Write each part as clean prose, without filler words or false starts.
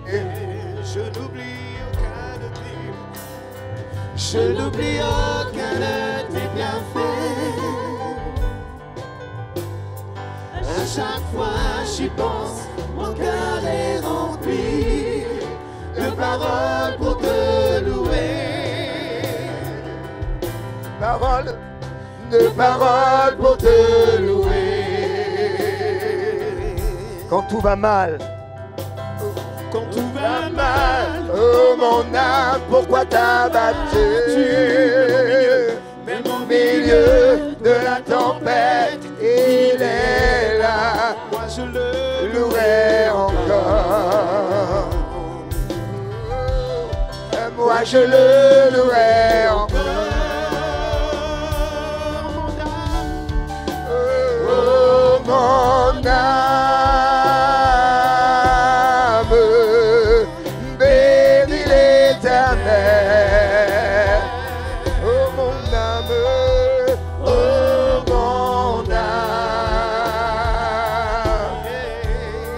Je n'oublie aucun de tes, je n'oublie aucun de tes bienfaits. À chaque fois j'y pense, mon cœur est rempli de paroles pour te louer. Paroles, de paroles pour te louer. Quand tout va mal, quand tout va mal, oh mon âme, pourquoi t'as battu? Même au Milieu de la tempête, il est là. moi je le Louerai encore. Moi je le louerai encore. Oh mon âme, bénis l'Éternel. Oh mon âme, oh mon âme,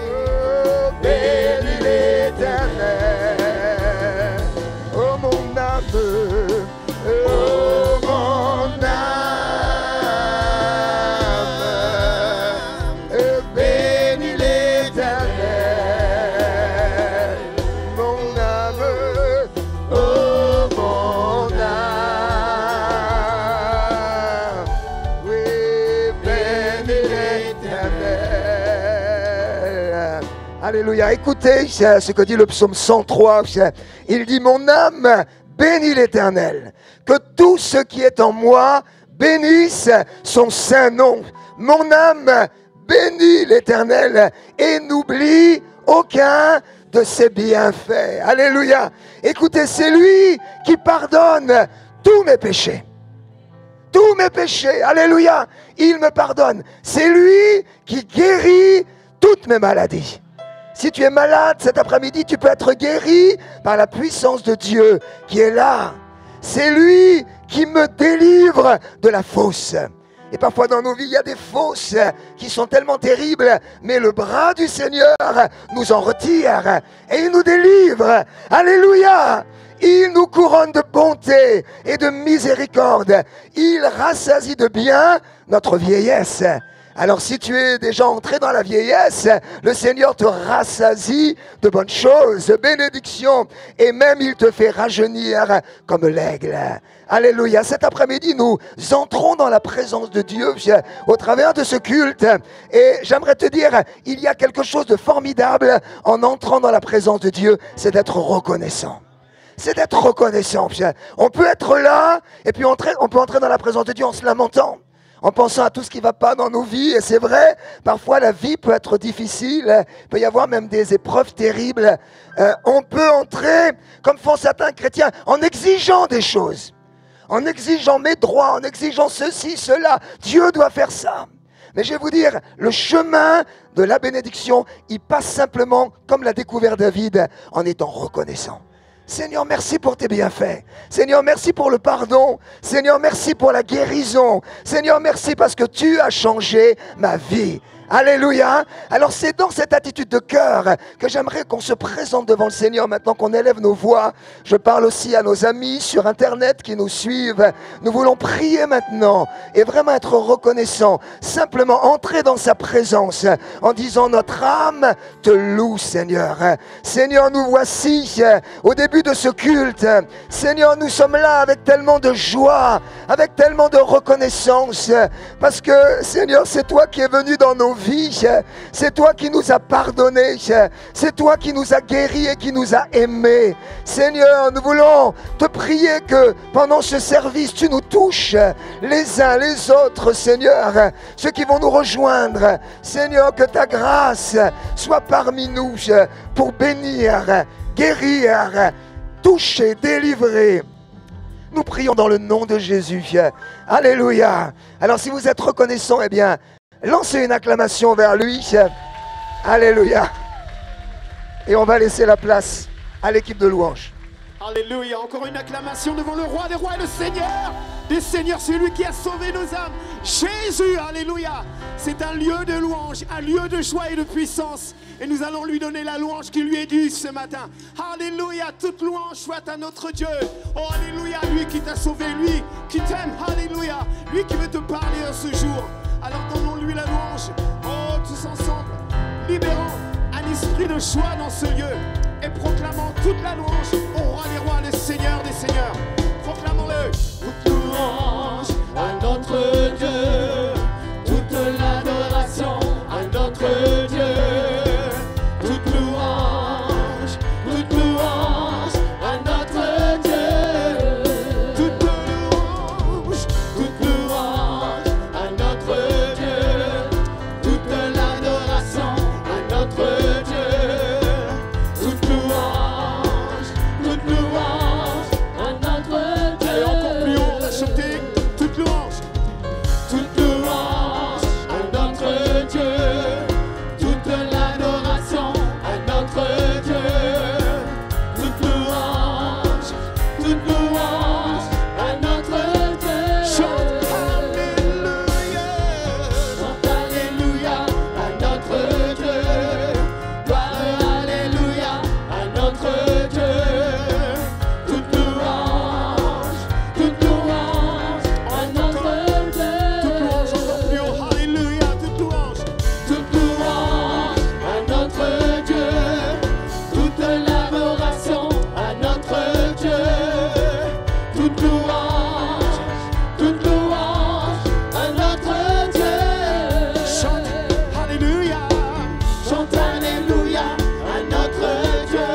oh, bénis l'Éternel. Oh mon âme, oh mon âme, bénis l'Éternel. Mon âme, oh mon âme, oui, bénis l'Éternel. Alléluia. Écoutez ce que dit le psaume 103. Il dit: mon âme bénis l'Éternel. Que tout ce qui est en moi bénisse son saint nom. Mon âme bénis l'Éternel et n'oublie aucun de ses bienfaits. Alléluia. Écoutez, c'est lui qui pardonne tous mes péchés. Tous mes péchés. Alléluia. Il me pardonne. C'est lui qui guérit toutes mes maladies. Si tu es malade cet après-midi, tu peux être guéri par la puissance de Dieu qui est là. C'est lui qui me délivre de la fausse. Et parfois dans nos vies, il y a des fausses qui sont tellement terribles, mais le bras du Seigneur nous en retire et il nous délivre. Alléluia! Il nous couronne de bonté et de miséricorde. Il rassasie de bien notre vieillesse. Alors si tu es déjà entré dans la vieillesse, le Seigneur te rassasie de bonnes choses, de bénédictions, et même il te fait rajeunir comme l'aigle. Alléluia. Cet après-midi, nous entrons dans la présence de Dieu au travers de ce culte. Et j'aimerais te dire, il y a quelque chose de formidable en entrant dans la présence de Dieu, c'est d'être reconnaissant. C'est d'être reconnaissant. On peut être là, et puis on peut entrer dans la présence de Dieu en se lamentant, en pensant à tout ce qui ne va pas dans nos vies. Et c'est vrai, parfois la vie peut être difficile, il peut y avoir même des épreuves terribles. On peut entrer, comme font certains chrétiens, en exigeant des choses, en exigeant mes droits, en exigeant ceci, cela. Dieu doit faire ça. Mais je vais vous dire, le chemin de la bénédiction, il passe simplement, comme l'a découvert David, en étant reconnaissant. Seigneur, merci pour tes bienfaits. Seigneur, merci pour le pardon. Seigneur, merci pour la guérison. Seigneur, merci parce que tu as changé ma vie. Alléluia. Alors c'est dans cette attitude de cœur que j'aimerais qu'on se présente devant le Seigneur maintenant qu'on élève nos voix. Je parle aussi à nos amis sur Internet qui nous suivent. Nous voulons prier maintenant et vraiment être reconnaissants. Simplement entrer dans sa présence en disant: notre âme te loue, Seigneur. Seigneur, nous voici au début de ce culte. Seigneur, nous sommes là avec tellement de joie, avec tellement de reconnaissance, parce que Seigneur, c'est toi qui es venu dans nos vies, c'est toi qui nous as pardonné, c'est toi qui nous as guéris et qui nous as aimés. Seigneur, nous voulons te prier que pendant ce service, tu nous touches les uns les autres, Seigneur, ceux qui vont nous rejoindre. Seigneur, que ta grâce soit parmi nous pour bénir, guérir, toucher, délivrer. Nous prions dans le nom de Jésus. Alléluia. Alors si vous êtes reconnaissant, eh bien, lancez une acclamation vers lui. Alléluia. Et on va laisser la place à l'équipe de louange. Alléluia. Encore une acclamation devant le roi des rois et le Seigneur des seigneurs, c'est lui qui a sauvé nos âmes. Jésus, alléluia. C'est un lieu de louange, un lieu de joie et de puissance. Et nous allons lui donner la louange qui lui est due ce matin. Alléluia, toute louange soit à notre Dieu. Oh, alléluia, lui qui t'a sauvé, lui qui t'aime, alléluia. Lui qui veut te parler en ce jour. Alors donnons-lui la louange. Oh, tous ensemble, libérons un esprit de joie dans ce lieu. Et proclamons toute la louange au roi des rois, le Seigneur des seigneurs. Proclamons-le. Toute louange à notre Dieu, toute l'adoration à notre Dieu. Toute louange à notre Dieu. Toute louange à notre Dieu. Toute l'adoration à notre Dieu. Toute louange à notre Dieu. et encore plus haut, on va chanter toute louange. Toute louange à notre Dieu, toute l'adoration à notre Dieu. Toute louange à notre Dieu. Chante alléluia. Chante alléluia à notre Dieu. Gloire alléluia à notre Dieu. Toute louange à notre Dieu. Toute louange encore plus haut. Alléluia, toute louange. Toute louange à notre Dieu, toute l'adoration à notre Dieu. Toute louange à notre Dieu. Chante alléluia. Chante alléluia à notre Dieu.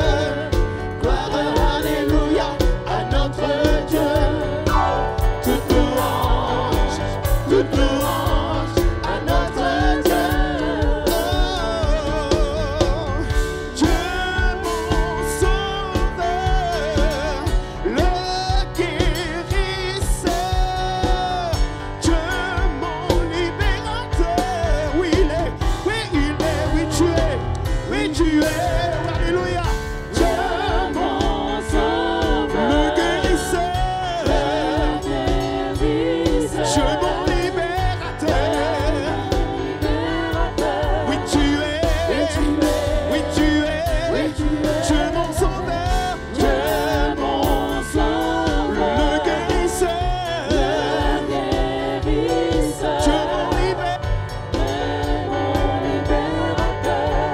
Gloire alléluia à notre Dieu. Toute louange à notre Dieu. Dieu mon sauveur, le guérisseur, Dieu mon libérateur, oui il est, oui tu es, alléluia, Dieu mon sauveur, le guérisseur, Dieu mon libérateur, oui tu es, Dieu mon sauveur, Dieu mon sauveur, le guérisseur, Dieu mon libérateur,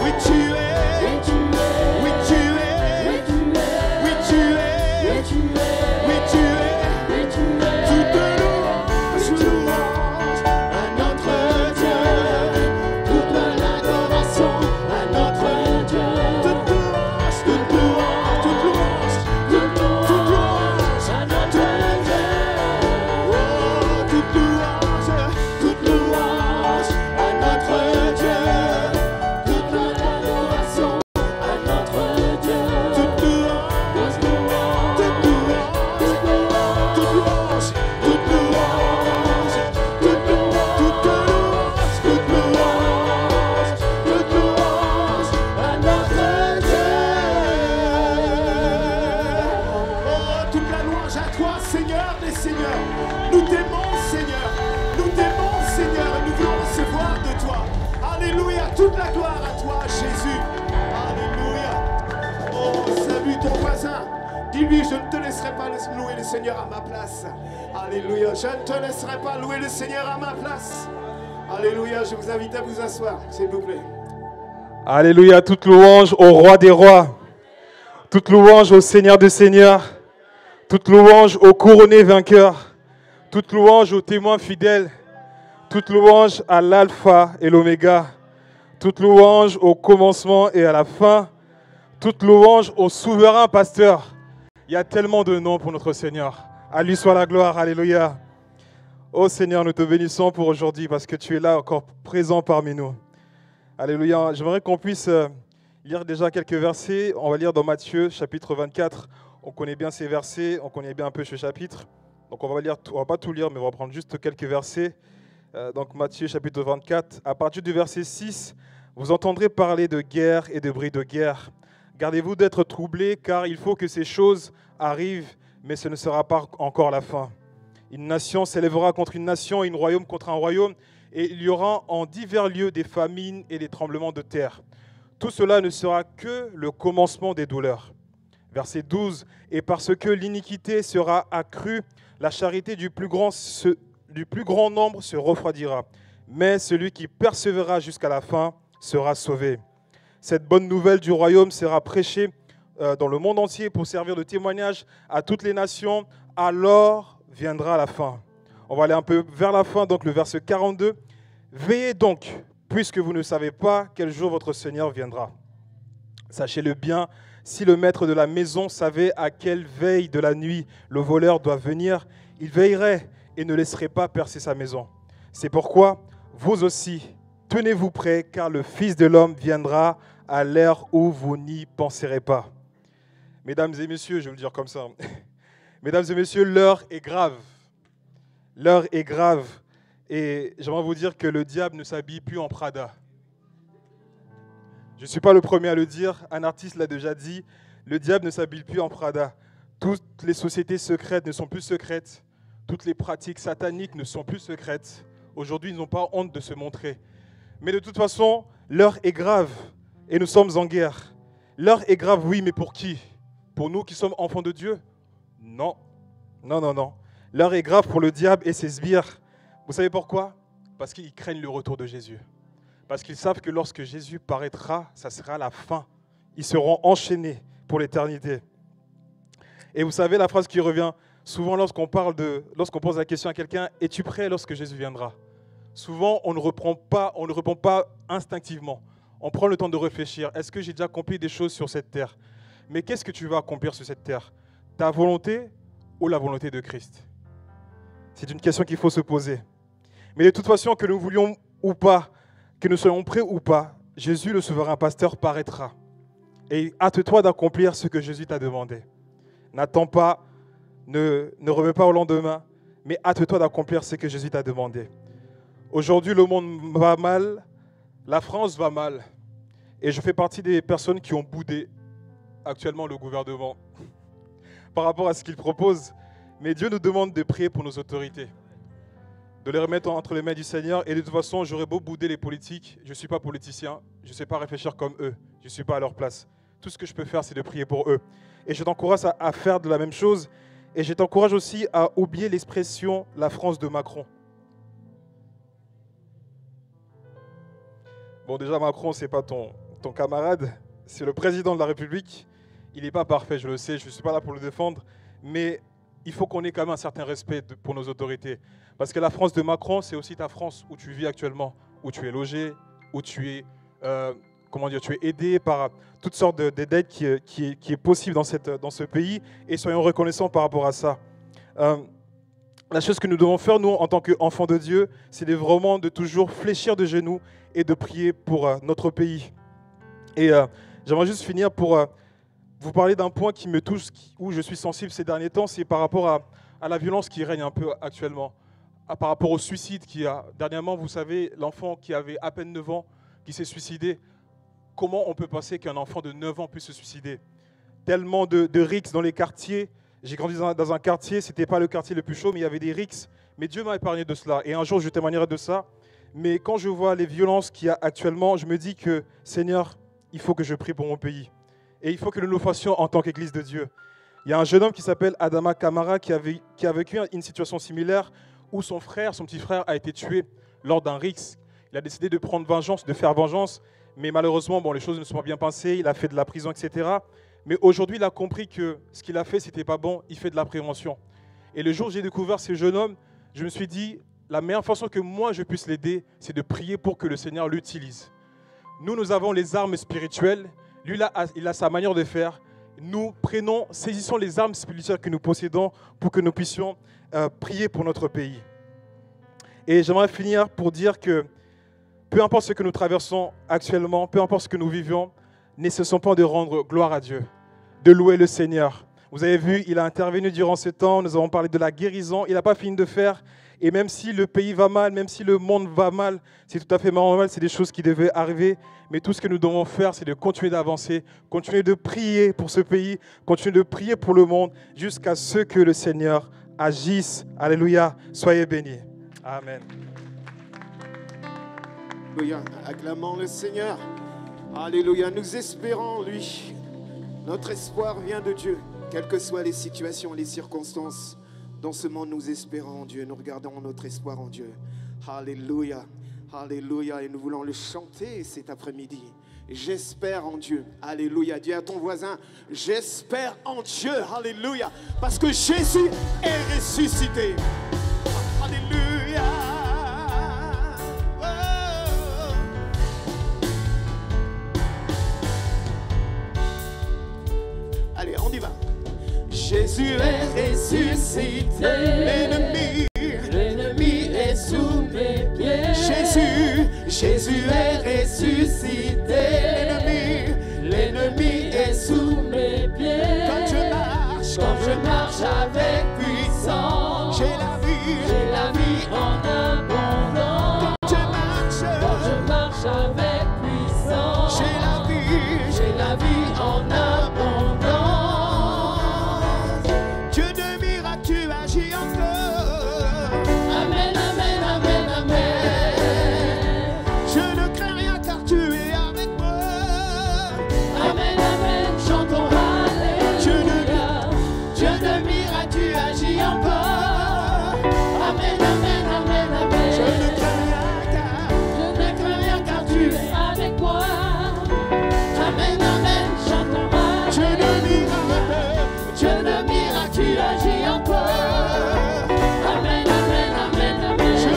oui tu es, oui tu es, oui tu es, oui tu es, toute louange à notre Dieu, toute l'adoration à notre Dieu, toute louange, toute louange, toute louange, toute toute louange louange, à notre Dieu, oh, toute louange, toute louange à notre Dieu, toute l'adoration à notre Dieu, toute louange, toute louange, toute louange, toute louange, toute louange, toute louange, toute louange, toute louange, toute louange à notre Dieu. oh, toute la louange à toi, Seigneur des seigneurs. Nous t'aimons, Seigneur. Nous t'aimons, Seigneur, et nous voulons recevoir de toi. Alléluia, toute la gloire à toi, Jésus. Alléluia. Oh, salue ton voisin. Dis-lui, je ne te laisserai pas louer le Seigneur à ma place. Alléluia, je ne te laisserai pas louer le Seigneur à ma place. Alléluia, je vous invite à vous asseoir, s'il vous plaît. Alléluia, toute louange au roi des rois, toute louange au Seigneur des seigneurs, toute louange au couronné vainqueur, toute louange aux témoins fidèles, toute louange à l'alpha et l'oméga, toute louange au commencement et à la fin, toute louange au souverain pasteur. Il y a tellement de noms pour notre Seigneur. À lui soit la gloire, alléluia. Ô Seigneur, nous te bénissons pour aujourd'hui parce que tu es là encore présent parmi nous. Alléluia. J'aimerais qu'on puisse lire déjà quelques versets. On va lire dans Matthieu, chapitre 24. On connaît bien ces versets, on connaît bien un peu ce chapitre. Donc on va pas tout lire, mais on va prendre juste quelques versets. Donc Matthieu, chapitre 24. À partir du verset 6, vous entendrez parler de guerre et de bruit de guerre. Gardez-vous d'être troublés, car il faut que ces choses arrivent, mais ce ne sera pas encore la fin. Une nation s'élèvera contre une nation et un royaume contre un royaume, et il y aura en divers lieux des famines et des tremblements de terre. Tout cela ne sera que le commencement des douleurs. Verset 12, « Et parce que l'iniquité sera accrue, la charité du plus grand nombre se refroidira. Mais celui qui persévérera jusqu'à la fin sera sauvé. » Cette bonne nouvelle du royaume sera prêchée dans le monde entier pour servir de témoignage à toutes les nations. Alors viendra la fin. On va aller un peu vers la fin, donc le verset 42. « Veillez donc, puisque vous ne savez pas quel jour votre Seigneur viendra. Sachez-le bien, si le maître de la maison savait à quelle veille de la nuit le voleur doit venir, il veillerait et ne laisserait pas percer sa maison. C'est pourquoi, vous aussi, tenez-vous prêts, car le Fils de l'homme viendra à l'heure où vous n'y penserez pas. » Mesdames et messieurs, je vais le dire comme ça. Mesdames et messieurs, l'heure est grave. L'heure est grave. Et j'aimerais vous dire que le diable ne s'habille plus en Prada. Je ne suis pas le premier à le dire. Un artiste l'a déjà dit. Le diable ne s'habille plus en Prada. Toutes les sociétés secrètes ne sont plus secrètes. Toutes les pratiques sataniques ne sont plus secrètes. Aujourd'hui, ils n'ont pas honte de se montrer. Mais de toute façon, l'heure est grave. Et nous sommes en guerre. L'heure est grave, oui, mais pour qui? Pour nous qui sommes enfants de Dieu? Non. Non, non, non. L'heure est grave pour le diable et ses sbires. Vous savez pourquoi? Parce qu'ils craignent le retour de Jésus. Parce qu'ils savent que lorsque Jésus paraîtra, ça sera la fin. Ils seront enchaînés pour l'éternité. Et vous savez la phrase qui revient souvent lorsqu'on pose la question à quelqu'un, « Es-tu prêt lorsque Jésus viendra ?» Souvent, on ne répond pas instinctivement. On prend le temps de réfléchir. Est-ce que j'ai déjà accompli des choses sur cette terre? Mais qu'est-ce que tu vas accomplir sur cette terre? Ta volonté ou la volonté de Christ? C'est une question qu'il faut se poser. Mais de toute façon, que nous voulions ou pas, que nous soyons prêts ou pas, Jésus, le souverain pasteur, paraîtra. Et hâte-toi d'accomplir ce que Jésus t'a demandé. N'attends pas, ne remets pas au lendemain, mais hâte-toi d'accomplir ce que Jésus t'a demandé. Aujourd'hui, le monde va mal, la France va mal. Et je fais partie des personnes qui ont boudé actuellement le gouvernement par rapport à ce qu'il propose. Mais Dieu nous demande de prier pour nos autorités, de les remettre entre les mains du Seigneur. Et de toute façon, j'aurais beau bouder les politiques, je ne suis pas politicien, je ne sais pas réfléchir comme eux, je ne suis pas à leur place. Tout ce que je peux faire, c'est de prier pour eux. Et je t'encourage à faire de la même chose. Et je t'encourage aussi à oublier l'expression « la France de Macron ». Bon, déjà, Macron, ce n'est pas ton camarade, c'est le président de la République. Il n'est pas parfait, je le sais, je ne suis pas là pour le défendre. Mais il faut qu'on ait quand même un certain respect pour nos autorités. Parce que la France de Macron, c'est aussi ta France où tu vis actuellement, où tu es logé, où tu es, tu es aidé par toutes sortes d'aides qui est possible dans ce pays. Et soyons reconnaissants par rapport à ça. La chose que nous devons faire, nous, en tant qu'enfants de Dieu, c'est vraiment de toujours fléchir de genoux et de prier pour notre pays. Et j'aimerais juste finir pour vous parler d'un point qui me touche, où je suis sensible ces derniers temps, c'est par rapport à la violence qui règne un peu actuellement, par rapport au suicide qui a dernièrement, vous savez, l'enfant qui avait à peine 9 ans, qui s'est suicidé. Comment on peut penser qu'un enfant de 9 ans puisse se suicider? Tellement de rixes dans les quartiers. J'ai grandi dans un quartier, ce n'était pas le quartier le plus chaud, mais il y avait des rixes. Mais Dieu m'a épargné de cela. Et un jour, je témoignerai de ça. Mais quand je vois les violences qu'il y a actuellement, je me dis que, Seigneur, il faut que je prie pour mon pays. Et il faut que nous le fassions en tant qu'Église de Dieu. Il y a un jeune homme qui s'appelle Adama Kamara qui a vécu une situation similaire où son petit frère a été tué lors d'un rixe. Il a décidé de prendre vengeance, de faire vengeance, mais malheureusement, les choses ne sont pas bien passées. Il a fait de la prison, etc. Mais aujourd'hui, il a compris que ce qu'il a fait, ce n'était pas bon. Il fait de la prévention. Et le jour où j'ai découvert ce jeune homme, je me suis dit, la meilleure façon que moi je puisse l'aider, c'est de prier pour que le Seigneur l'utilise. Nous avons les armes spirituelles. Lui, il a sa manière de faire. Nous saisissons les armes spirituelles que nous possédons pour que nous puissions prier pour notre pays. Et j'aimerais finir pour dire que peu importe ce que nous traversons actuellement, peu importe ce que nous vivions, ne cessons pas de rendre gloire à Dieu, de louer le Seigneur. Vous avez vu, il a intervenu durant ce temps, nous avons parlé de la guérison, il n'a pas fini de faire. Et même si le pays va mal, même si le monde va mal, c'est tout à fait normal, c'est des choses qui devaient arriver. Mais tout ce que nous devons faire, c'est de continuer d'avancer, continuer de prier pour ce pays, continuer de prier pour le monde, jusqu'à ce que le Seigneur agisse. Alléluia. Soyez bénis. Amen. Alléluia. Acclamons le Seigneur. Alléluia. Nous espérons en lui. Notre espoir vient de Dieu. Quelles que soient les situations, les circonstances, dans ce monde, nous espérons en Dieu. Nous regardons notre espoir en Dieu. Alléluia. Alléluia. Et nous voulons le chanter cet après-midi. J'espère en Dieu. Alléluia. Dis à ton voisin, j'espère en Dieu. Alléluia. Parce que Jésus est ressuscité. Alléluia. Oh. Allez, on y va. Jésus est ressuscité. L'ennemi est sous mes pieds. Jésus est ressuscité. L'ennemi est sous mes pieds. Quand je marche avec puissance, j'ai la vie en abondance. Quand je marche avec puissance, j'ai la vie en abondance. Dieu de miracle, tu agis encore. Amen, amen, amen, amen. Je ne crains rien car tu es avec moi. Amen, amen, chantons Alléluia. Dieu de miracle, tu agis encore. Amen, amen, amen, amen. Je ne crains rien car tu es avec moi. Amen, amen, chantons Alléluia. Dieu de miracle, tu agis encore. Amen, amen, amen, amen. Je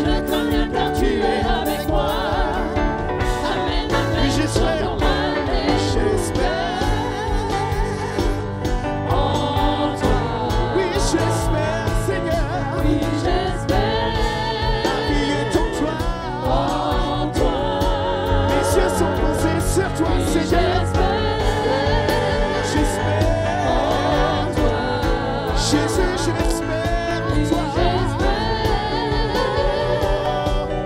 ne crains rien car tu es avec moi. Amen, amen. Oui, j'espère en toi. Oui, j'espère, Seigneur. Oui, j'espère. La vie est en toi. En toi. Mes yeux sont posés sur toi, Seigneur. J'espère en toi. Jésus, je l'espère en toi.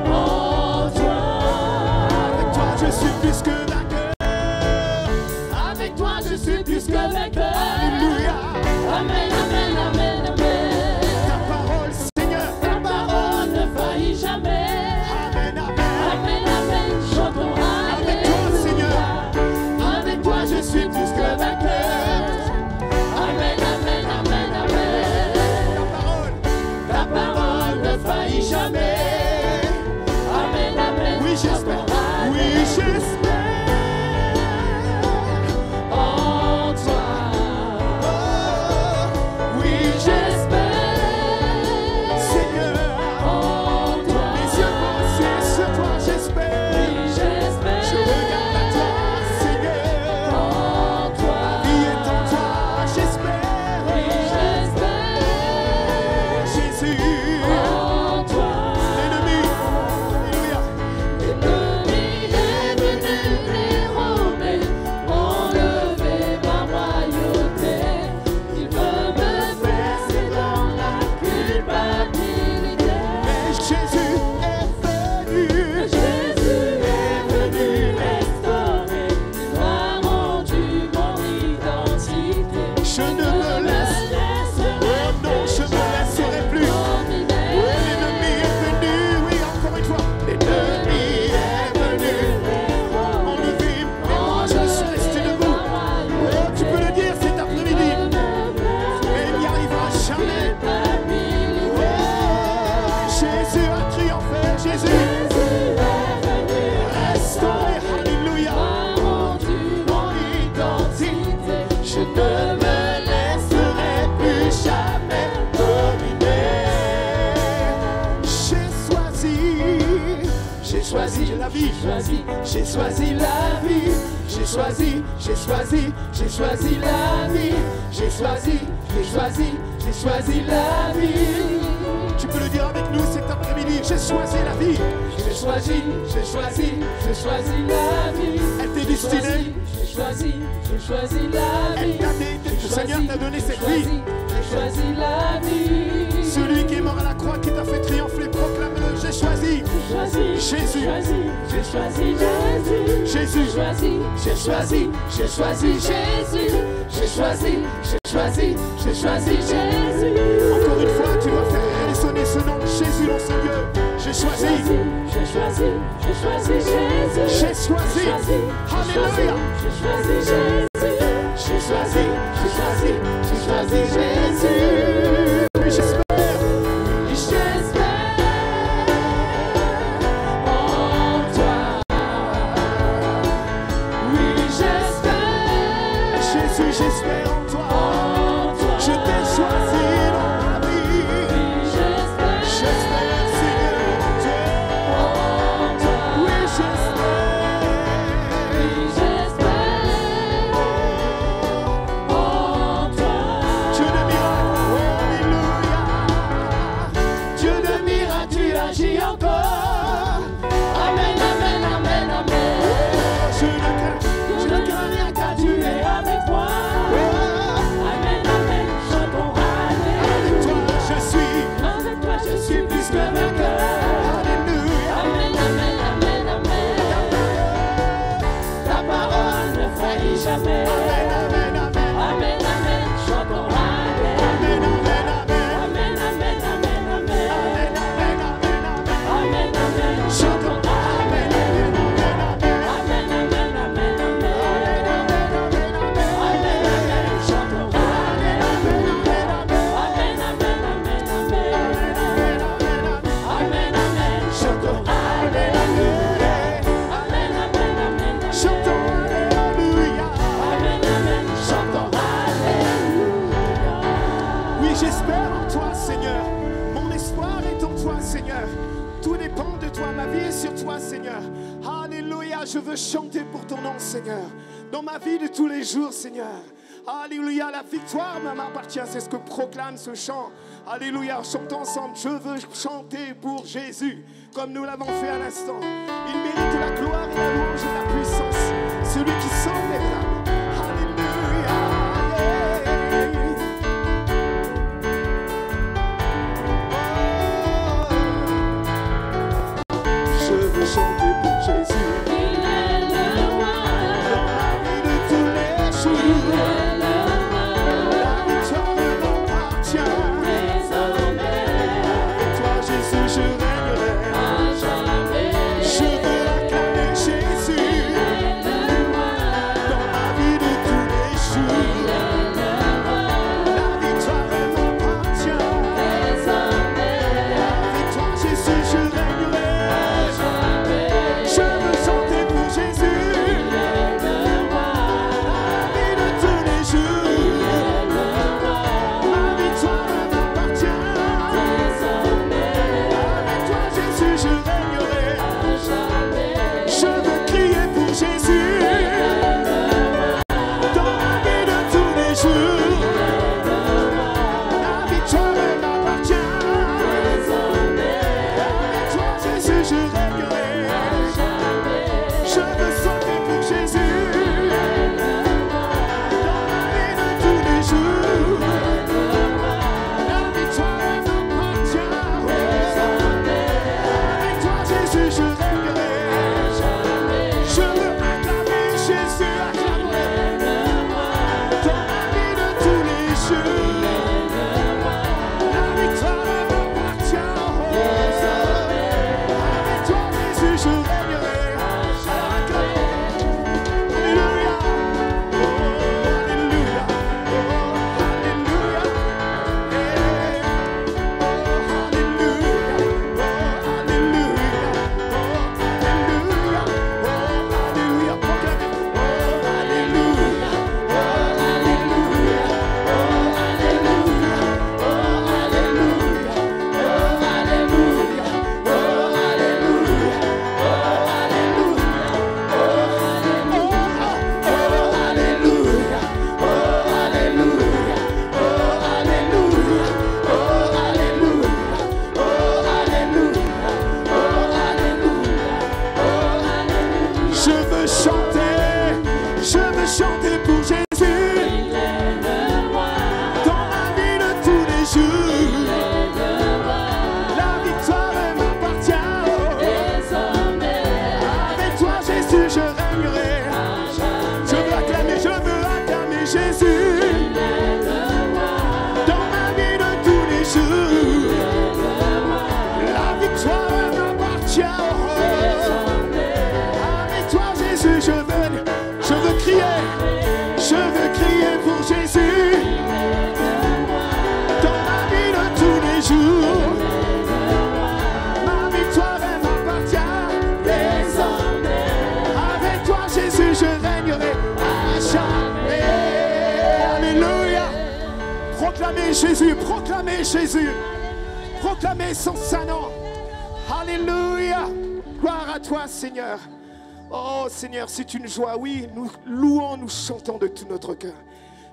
En toi. Avec toi, je suis plus que vainqueur. Avec toi, je suis plus que vainqueur. Alléluia. Amen, amen, amen, amen. Ta parole, Seigneur, ta parole ne faillit jamais. Amen, amen. Amen, amen. Chantons avec toi, Seigneur. Avec toi, je suis plus que vainqueur. Amen, amen, amen, amen. Ta parole ne faillit jamais. Amen, amen. Oui, j'espère. Oui, j'espère. En toi. Oh, oui, j'espère. Seigneur. En toi. Les yeux posés sur toi, j'espère. Oui, j'espère. Je regarde à toi, Seigneur. En toi. La vie est en toi, j'espère. Oui, j'espère. Jésus. En toi. L'ennemi. Alléluia. L'ennemi est venu dérober, enlever ma royauté. Il veut me verser dans la culpabilité. Mais Jésus est venu restaurer. Il m'a rendu mon identité. Je ne me laisserai, oh non, je me laisserai plus. L'ennemi est venu, oui, encore une fois. L'ennemi est venu enlever, mais moi je suis resté debout. Oh, tu peux le dire cet après-midi, mais il n'y arrivera jamais. Oh, Jésus a triomphé, Jésus est venu restaurer, alléluia. Rendu mon identité, je ne me laisserai plus jamais dominer. J'ai choisi la vie, j'ai choisi la vie, j'ai choisi la vie, j'ai choisi la vie. Tu peux le dire avec nous cet après-midi, j'ai choisi la vie, j'ai choisi la vie. Elle t'est destinée, j'ai choisi la vie. Le Seigneur t'a donné cette vie. J'ai choisi la vie. Celui qui est mort à la croix, qui t'a fait triompher, proclame-le. J'ai choisi Jésus. J'ai choisi Jésus. Jésus. J'ai choisi Jésus. J'ai choisi Jésus. Encore une fois, tu dois faire résonner ce nom de Jésus dans ce lieu. J'ai choisi Jésus. J'ai choisi Alléluia. J'ai choisi Jésus. Oui, j'espère. En toi. Oui, j'espère. Jésus, j'espère en toi. Je t'ai choisi dans ma vie. Oui, j'espère. J'espère, Seigneur, en toi. Oui, j'espère. Oui, j'espère. En toi. Dieu de miracle, alléluia. Dieu de miracle, tu agis encore. Amen, amen, amen, amen. Je ne crains rien car tu Tu es es avec moi. Amen, amen, chantons avec toi. Alléluia. Je suis, Avec toi, je suis plus que vainqueur. alléluia. Amen, amen, amen, amen. Ta parole ne faillit jamais. Amen, amen, amen. Amen, amen, chantons Alléluia. Amen, amen, amen. Amen, amen, amen, amen. Amen, amen, amen. Amen, amen, chantons Amen, Alléluia. amen, amen, amen. Amen, amen, amen, amen. Amen, amen, chantons Alléluia. Amen, amen, amen, amen. Amen, amen, chantons Alléluia. Amen, amen, amen, amen. Chantons alléluia. Amen, amen, chantons Alléluia. Oui, j'espère en toi, Seigneur. Mon espoir est en toi, Seigneur. Tout dépend de toi. Ma vie est sur toi, Seigneur. Alléluia. Je veux chanter pour ton nom, Seigneur. Dans ma vie de tous les jours, Seigneur. Alléluia. La victoire m'appartient. C'est ce que proclame ce chant. Alléluia. Chantons ensemble. Je veux chanter pour Jésus. Comme nous l'avons fait à l'instant. Il mérite la gloire et la louange et la puissance. Celui qui sauve les âmes. Alléluia. Je veux chanter pour Jésus. Il est le roi. Dans ma vie de tous les jours. Il est le roi. La victoire m'appartient. Désormais, Avec toi, Jésus, je régnerai. à jamais. Je veux acclamer je régnerai. Je veux acclamer Jésus. Dans ma vie de tous les jours, la victoire m'appartient. Avec toi Jésus, je veux crier pour Jésus. Dans ma vie de tous les jours, ma victoire elle m'appartient désormais. Avec toi Jésus, je régnerai à jamais. Alléluia. Proclamez Jésus, proclamez son saint nom. Alléluia. Gloire à toi Seigneur. Oh Seigneur, c'est une joie, oui, nous louons, nous chantons de tout notre cœur.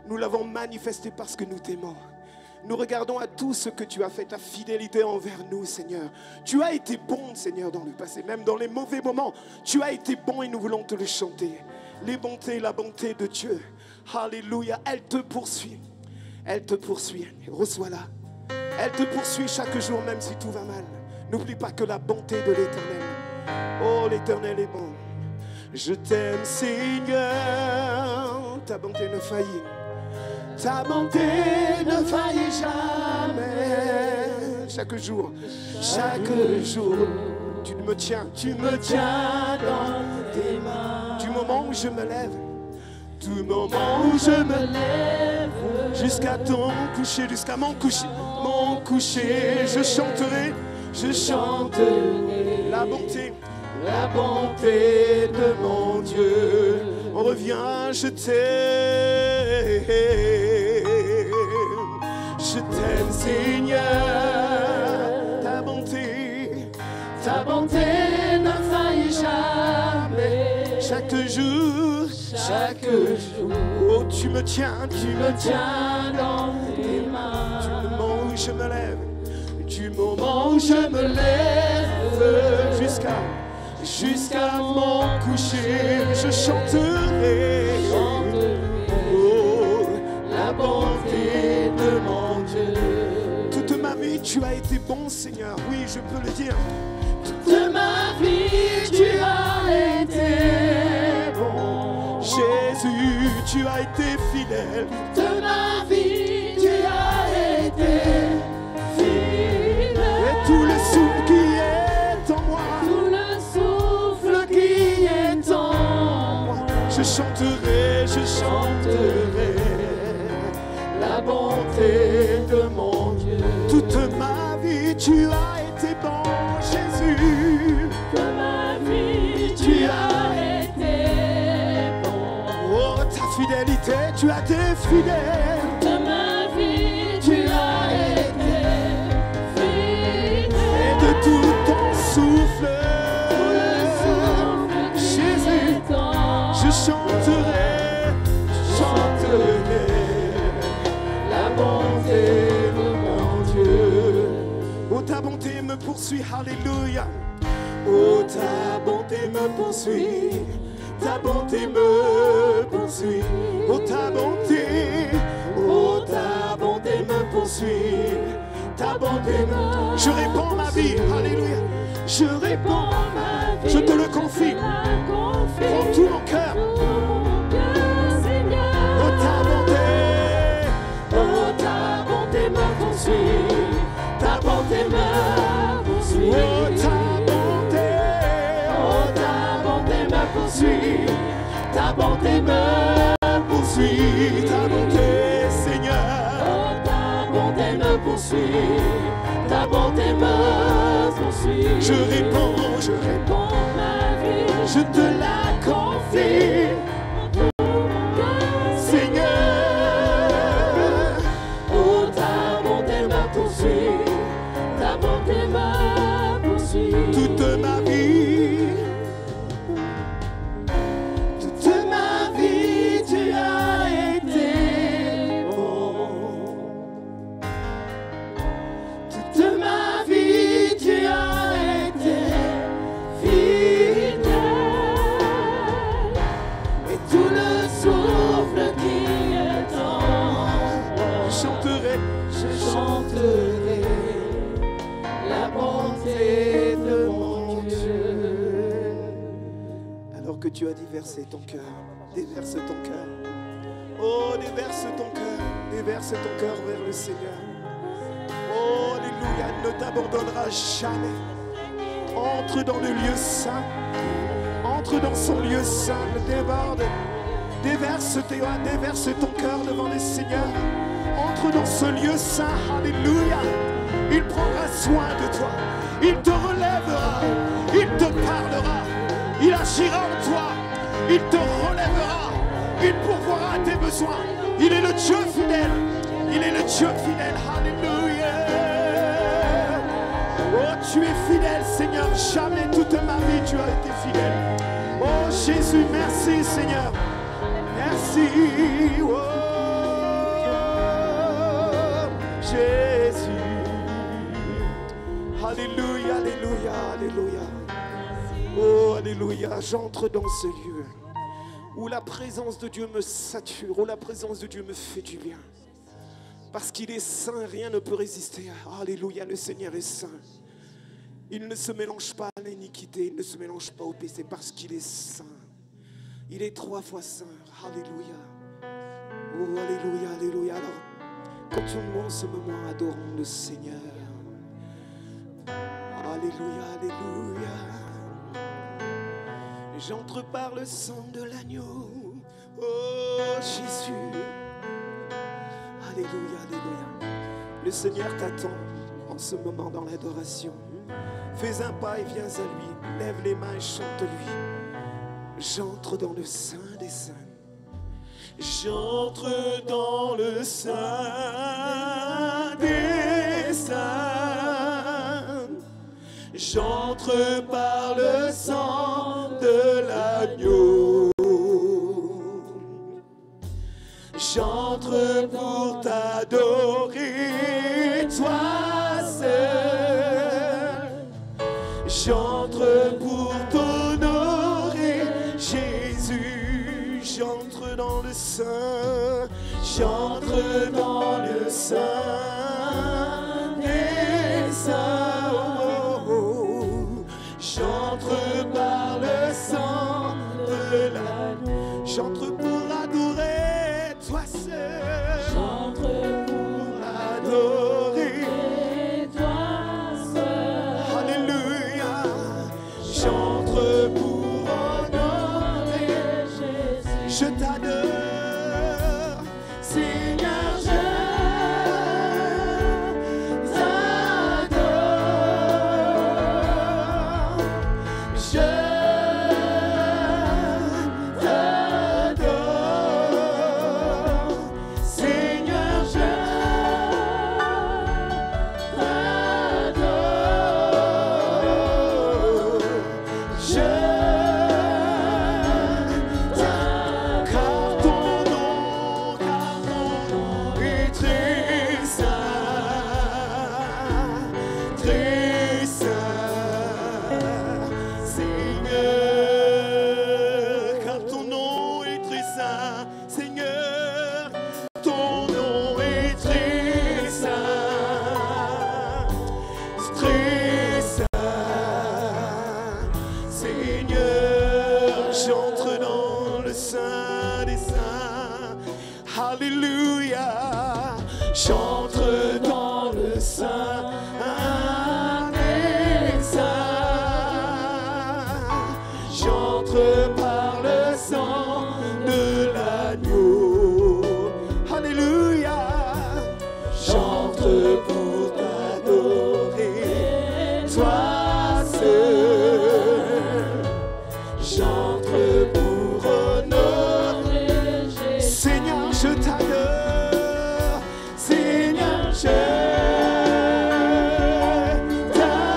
Nous l'avons manifesté parce que nous t'aimons. Nous regardons à tout ce que tu as fait, ta fidélité envers nous, Seigneur. Tu as été bon, Seigneur, dans le passé, même dans les mauvais moments. Tu as été bon et nous voulons te le chanter. Les bontés, la bonté de Dieu. Alléluia, elle te poursuit. Elle te poursuit, reçois-la. Elle te poursuit chaque jour, même si tout va mal. N'oublie pas que la bonté de l'Éternel. Oh, l'Éternel est bon. Je t'aime, Seigneur. Ta bonté ne faillit. Ta bonté ne faillit jamais. Chaque jour, tu me tiens dans tes mains. Du moment où je me lève, jusqu'à ton coucher, jusqu'à mon coucher, je chanterai la bonté de mon Dieu. On revient, je t'aime Seigneur. Ta bonté ne faillit jamais. Chaque jour, oh tu me tiens dans tes mains. Du moment où je me lève, jusqu'à mon coucher, je chanterai oh, la bonté de mon Dieu. Toute ma vie, tu as été bon, Seigneur. Oui, je peux le dire. Toute ma vie, tu as été bon. Jésus, tu as été fidèle. Toute ma vie, tu as été fidèle. Et tout le souffle qui est en moi, je chanterai la bonté de mon Dieu. Toute ma vie, tu as été bon, Jésus. Toute ma vie, tu as été bon. Oh, ta fidélité, tu as été fidèle. Toute ma vie, tu as été fidèle. Et de tout ton souffle, Jésus, je chanterai la bonté de mon Dieu. Oh, ta bonté me poursuit, alléluia. Oh, ta bonté me poursuit. Ta bonté me poursuit. Oh, ta bonté me poursuit. Ta bonté me... Je réponds ma vie, alléluia. Je réponds ma vie. Je te le confie. Prends tout mon cœur. Ta bonté me poursuit. Oh, ta bonté me poursuit. Ta bonté me poursuit. Ta bonté, Seigneur. Oh, ta bonté me poursuit. Ta bonté me poursuit. Je réponds ma vie. Je te la confie. Toute ma vie, tu as été bon. Toute ma vie, tu as été fidèle. Alors que tu as déversé ton cœur, déverse ton cœur. Oh, déverse ton cœur vers le Seigneur. Oh, alléluia, il ne t'abandonnera jamais. Entre dans le lieu saint. Entre dans son lieu saint, déborde. Déverse ton cœur devant le Seigneur. Entre dans ce lieu saint, alléluia. Il prendra soin de toi. Il te relèvera. Il te parlera. Il agira en toi. Il te relèvera. Il pourvoira tes besoins. Il est le Dieu fidèle. Il est le Dieu fidèle. Alléluia. Oh, tu es fidèle, Seigneur. Jamais toute ma vie tu as été fidèle. Oh, Jésus, merci, Seigneur. Merci. Oh, Jésus. Alléluia, alléluia, alléluia. Oh, alléluia. J'entre dans ce lieu où la présence de Dieu me sature, où la présence de Dieu me fait du bien. Parce qu'il est saint, rien ne peut résister. Alléluia, le Seigneur est saint. Il ne se mélange pas à l'iniquité, il ne se mélange pas au péché parce qu'il est saint. Il est 3 fois saint. Alléluia. Oh, alléluia, alléluia. Alors, continuons ce moment, adorons le Seigneur. Alléluia, alléluia. J'entre par le sang de l'agneau. Oh, Jésus. Alléluia, alléluia. Le Seigneur t'attend en ce moment dans l'adoration. Fais un pas et viens à lui. Lève les mains et chante-lui. J'entre dans le sein des saints. J'entre dans le sein des saints. J'entre par le sang de l'agneau. J'entre pour t'adorer, toi seul. J'entre pour t'honorer, Jésus. J'entre dans le sein, j'entre dans le sein des saints. Oh, oh, oh. J'entre par le sang de l'agneau. J'entre pour adorer, toi seul. J'entre pour adorer, toi seul. Alléluia. J'entre pour honorer Jésus. Je t'adore, Seigneur, je t'adore. Je t'adore, Seigneur, je t'adore. Car ton nom est très saint, Seigneur. Car ton nom est très saint, Seigneur. Ton nom est très saint, Seigneur. J'entre dans le sein des saints. Alléluia. J'entre dans le sein des saints. J'entre par le sang de l'agneau. Alléluia. J'entre pour t'adorer, toi seul. J'entre pour honorer Jésus. Seigneur, je t'adore. Seigneur, je t'adore.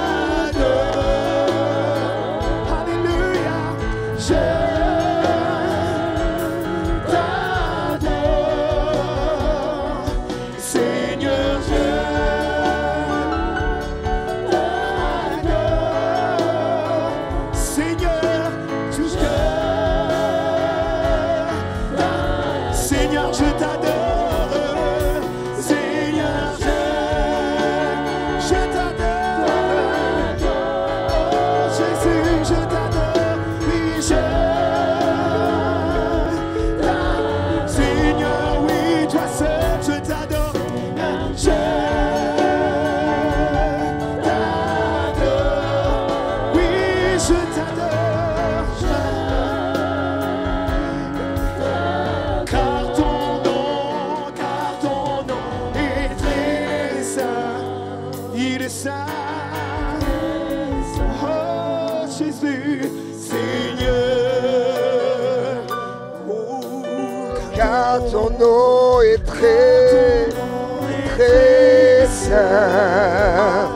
Alléluia. Je t'adore. Seigneur, je t'adore. Seigneur, tu Seigneur, je t'adore. Seigneur, je t'adore. Oh, Jésus, je t'adore. Oui, je ton nom est très, très saint.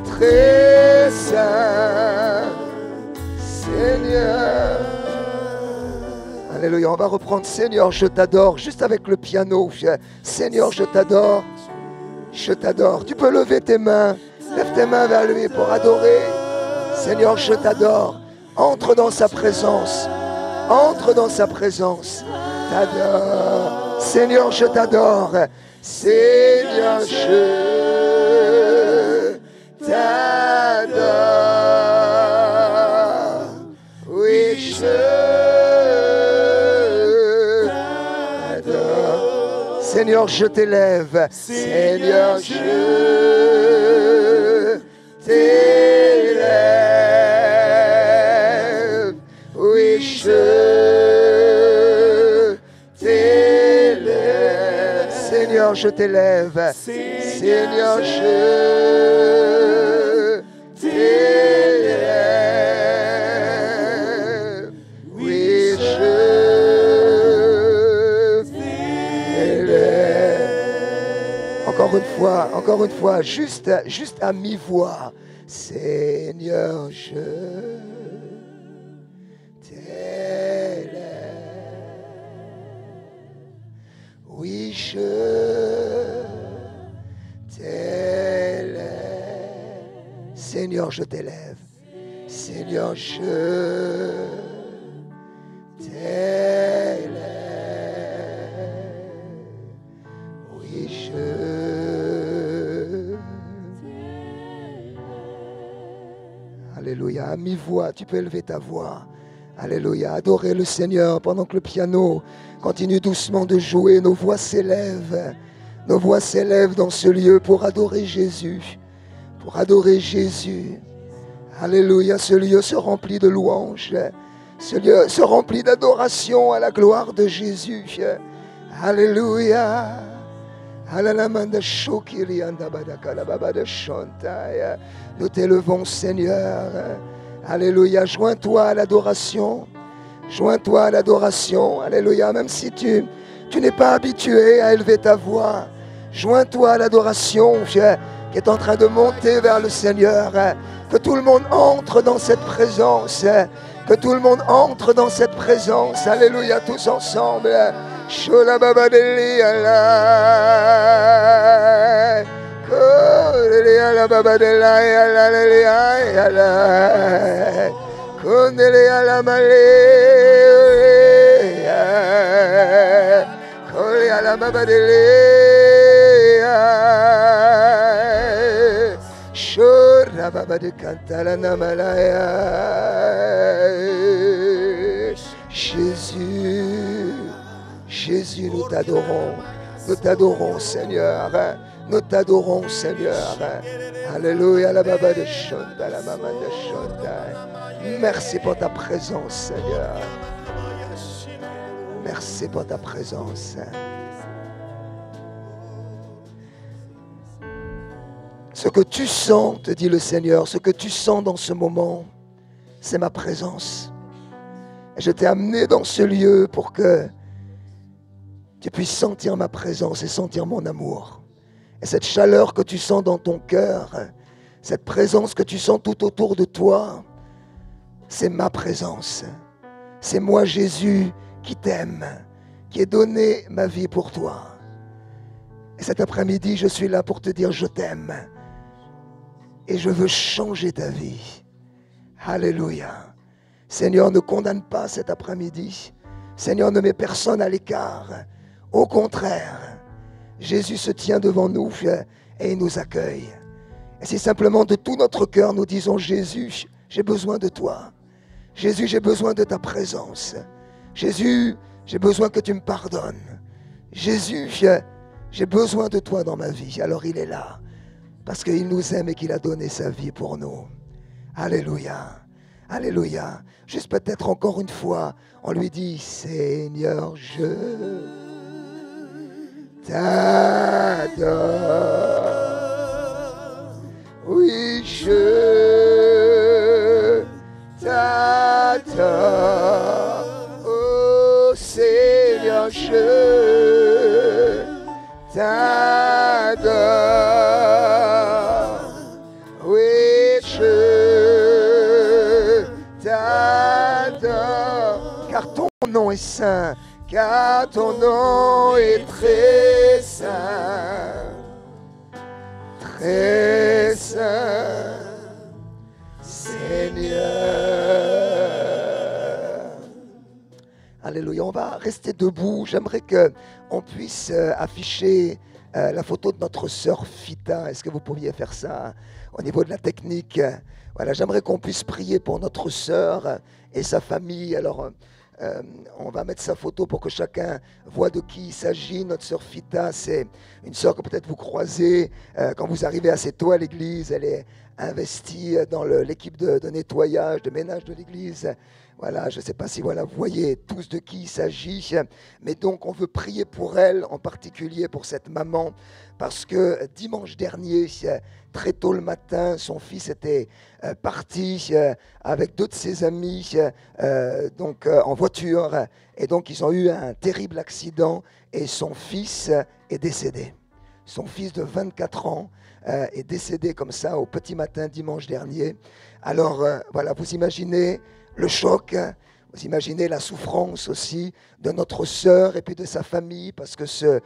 Très saint, Seigneur. Alléluia, on va reprendre Seigneur, je t'adore, juste avec le piano. Seigneur, je t'adore. Je t'adore. Tu peux lever tes mains. Lève tes mains vers lui pour adorer. Seigneur, je t'adore. Entre dans sa présence. Entre dans sa présence. T'adore. Seigneur, je t'adore. Seigneur, je t'adore. Oui, je t'adore. Seigneur, je t'élève. Seigneur, je t'élève. Oui, je t'élève. Seigneur, je t'élève. Seigneur, je t'élève. Oui, je t'élève. Encore une fois, juste à mi-voix. Seigneur, je t'élève. Oui, je t'élève. Seigneur, je t'élève. Seigneur, je t'élève. Oui, je Alléluia, à mi-voix, tu peux élever ta voix. Alléluia, adorez le Seigneur pendant que le piano continue doucement de jouer. Nos voix s'élèvent dans ce lieu pour adorer Jésus. Pour adorer Jésus. Alléluia, ce lieu se remplit de louanges. Ce lieu se remplit d'adoration à la gloire de Jésus. Alléluia. Nous t'élevons, Seigneur. Alléluia. Joins-toi à l'adoration. Joins-toi à l'adoration. Alléluia. Même si tu n'es pas habitué à élever ta voix, joins-toi à l'adoration qui est en train de monter vers le Seigneur. Que tout le monde entre dans cette présence. Que tout le monde entre dans cette présence. Alléluia. Tous ensemble. Shola baba deli ala, kondeli ala baba dela ala deli ala, kondeli ala male, kondeli ala baba deli, shora baba de kantala namalaya, Jésus. Jésus, nous t'adorons Seigneur, nous t'adorons Seigneur. Alléluia, la baba de Shonda, la maman de Shonda. Merci pour ta présence Seigneur. Merci pour ta présence. Ce que tu sens, te dit le Seigneur, ce que tu sens dans ce moment, c'est ma présence. Je t'ai amené dans ce lieu pour que tu puisses sentir ma présence et sentir mon amour. Et cette chaleur que tu sens dans ton cœur, cette présence que tu sens tout autour de toi, c'est ma présence. C'est moi, Jésus, qui t'aime, qui ai donné ma vie pour toi. Et cet après-midi, je suis là pour te dire je t'aime. Et je veux changer ta vie. Alléluia. Seigneur, ne condamne pas cet après-midi. Seigneur, ne mets personne à l'écart. Au contraire, Jésus se tient devant nous et il nous accueille. Et si simplement de tout notre cœur nous disons Jésus, j'ai besoin de toi. Jésus, j'ai besoin de ta présence. Jésus, j'ai besoin que tu me pardonnes. Jésus, j'ai besoin de toi dans ma vie. Alors il est là, parce qu'il nous aime et qu'il a donné sa vie pour nous. Alléluia, alléluia. Juste peut-être encore une fois, on lui dit, Seigneur, je t'adore. Oui, je t'adore. Oh Seigneur, je t'adore. Oui, je t'adore. Car ton nom est saint, car ton nom est très saint. Très saint, Seigneur. Alléluia, on va rester debout. J'aimerais qu'on puisse afficher la photo de notre sœur Fita. Est-ce que vous pourriez faire ça au niveau de la technique? Voilà, j'aimerais qu'on puisse prier pour notre sœur et sa famille. Alors, on va mettre sa photo pour que chacun voit de qui il s'agit. Notre sœur Fita, c'est une sœur que peut-être vous croisez quand vous arrivez assez tôt à l'église. Elle est investie dans l'équipe de nettoyage, de ménage de l'église. Voilà, je ne sais pas si vous voyez tous de qui il s'agit, mais donc on veut prier pour elle, en particulier pour cette maman, parce que dimanche dernier, très tôt le matin, son fils était parti avec deux de ses amis en voiture, et donc ils ont eu un terrible accident et son fils est décédé. Son fils de 24 ans est décédé comme ça au petit matin dimanche dernier. Alors voilà, vous imaginez le choc, vous imaginez la souffrance aussi de notre sœur et puis de sa famille, parce que ce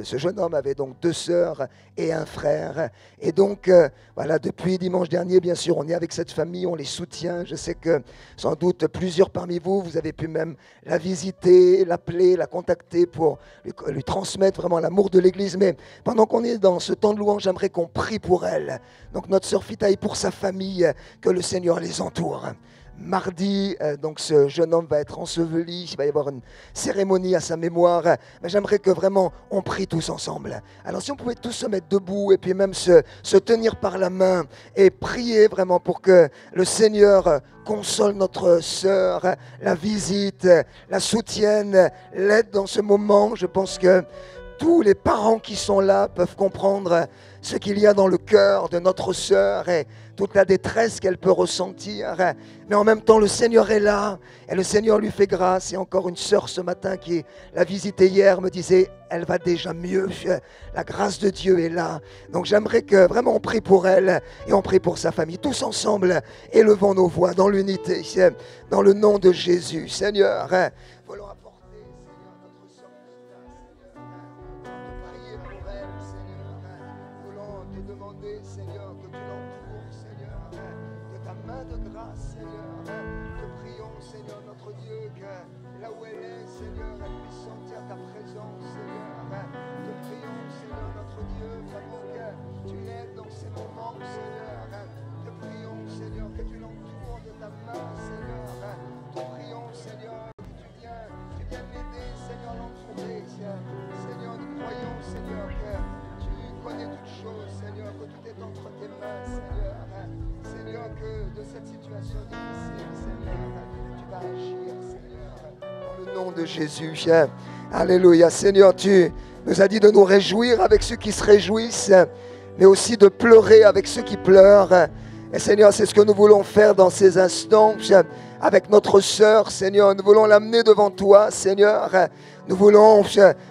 jeune homme avait donc deux sœurs et un frère. Et donc, voilà, depuis dimanche dernier, bien sûr, on est avec cette famille, on les soutient. Je sais que sans doute plusieurs parmi vous, vous avez pu même la visiter, l'appeler, la contacter pour lui transmettre vraiment l'amour de l'Église. Mais pendant qu'on est dans ce temps de louange, j'aimerais qu'on prie pour elle. Donc notre sœur Fita et pour sa famille, que le Seigneur les entoure. Mardi, donc ce jeune homme va être enseveli, il va y avoir une cérémonie à sa mémoire, mais j'aimerais que vraiment on prie tous ensemble. Alors si on pouvait tous se mettre debout et puis même se tenir par la main et prier vraiment pour que le Seigneur console notre sœur, la visite, la soutienne, l'aide dans ce moment. Je pense que tous les parents qui sont là peuvent comprendre ce qu'il y a dans le cœur de notre sœur et toute la détresse qu'elle peut ressentir. Mais en même temps, le Seigneur est là et le Seigneur lui fait grâce. Et encore une sœur ce matin qui l'a visitée hier me disait, elle va déjà mieux. La grâce de Dieu est là. Donc j'aimerais que vraiment on prie pour elle et on prie pour sa famille. Tous ensemble, élevons nos voix dans l'unité, dans le nom de Jésus. Seigneur, voulons apporter, Seigneur, notre sœur Fita, Seigneur, de prier pour elle, Seigneur. Voulons te demander, Seigneur, que tu l'entoures, Seigneur, de ta main de grâce, Seigneur. Te prions, Seigneur, notre Dieu, que là où elle est, Seigneur, elle puisse sentir ta présence, Seigneur. Te prions, Seigneur, notre Dieu, vraiment que tu l'aides dans ces moments, Seigneur. Te prions, Seigneur, que tu l'entoures de ta main, Seigneur. Te prions, Seigneur, que tu viennes l'aider, Seigneur, l'entourer. Seigneur, nous croyons, Seigneur, que tu connais toutes choses, Seigneur, que tout est entre tes mains, Seigneur. Seigneur, que de cette situation difficile, Seigneur, tu vas agir, Seigneur, dans le nom de Jésus. Alléluia. Seigneur, tu nous as dit de nous réjouir avec ceux qui se réjouissent, mais aussi de pleurer avec ceux qui pleurent. Et Seigneur, c'est ce que nous voulons faire dans ces instants avec notre sœur, Seigneur. Nous voulons l'amener devant toi, Seigneur. Nous voulons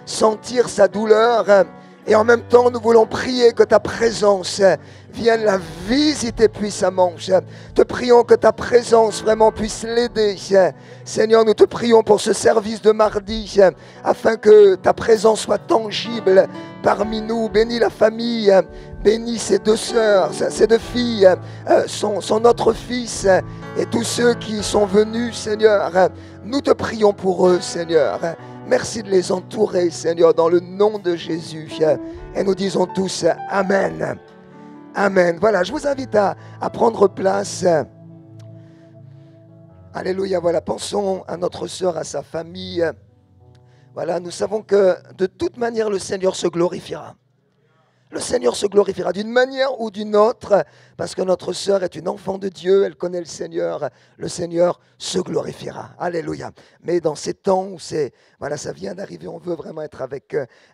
sentir sa douleur. Et en même temps, nous voulons prier que ta présence vienne la visiter puissamment. Te prions que ta présence vraiment puisse l'aider. Seigneur, nous te prions pour ce service de mardi, afin que ta présence soit tangible parmi nous. Bénis la famille, bénis ces deux sœurs, ces deux filles, son autre fils et tous ceux qui sont venus, Seigneur. Nous te prions pour eux, Seigneur. Merci de les entourer, Seigneur, dans le nom de Jésus. Et nous disons tous Amen. Amen. Voilà, je vous invite à prendre place. Alléluia. Voilà, pensons à notre sœur, à sa famille. Voilà, nous savons que de toute manière, le Seigneur se glorifiera. le Seigneur se glorifiera d'une manière ou d'une autre, parce que notre sœur est une enfant de Dieu, elle connaît le Seigneur se glorifiera. Alléluia. Mais dans ces temps où voilà, ça vient d'arriver, on veut vraiment être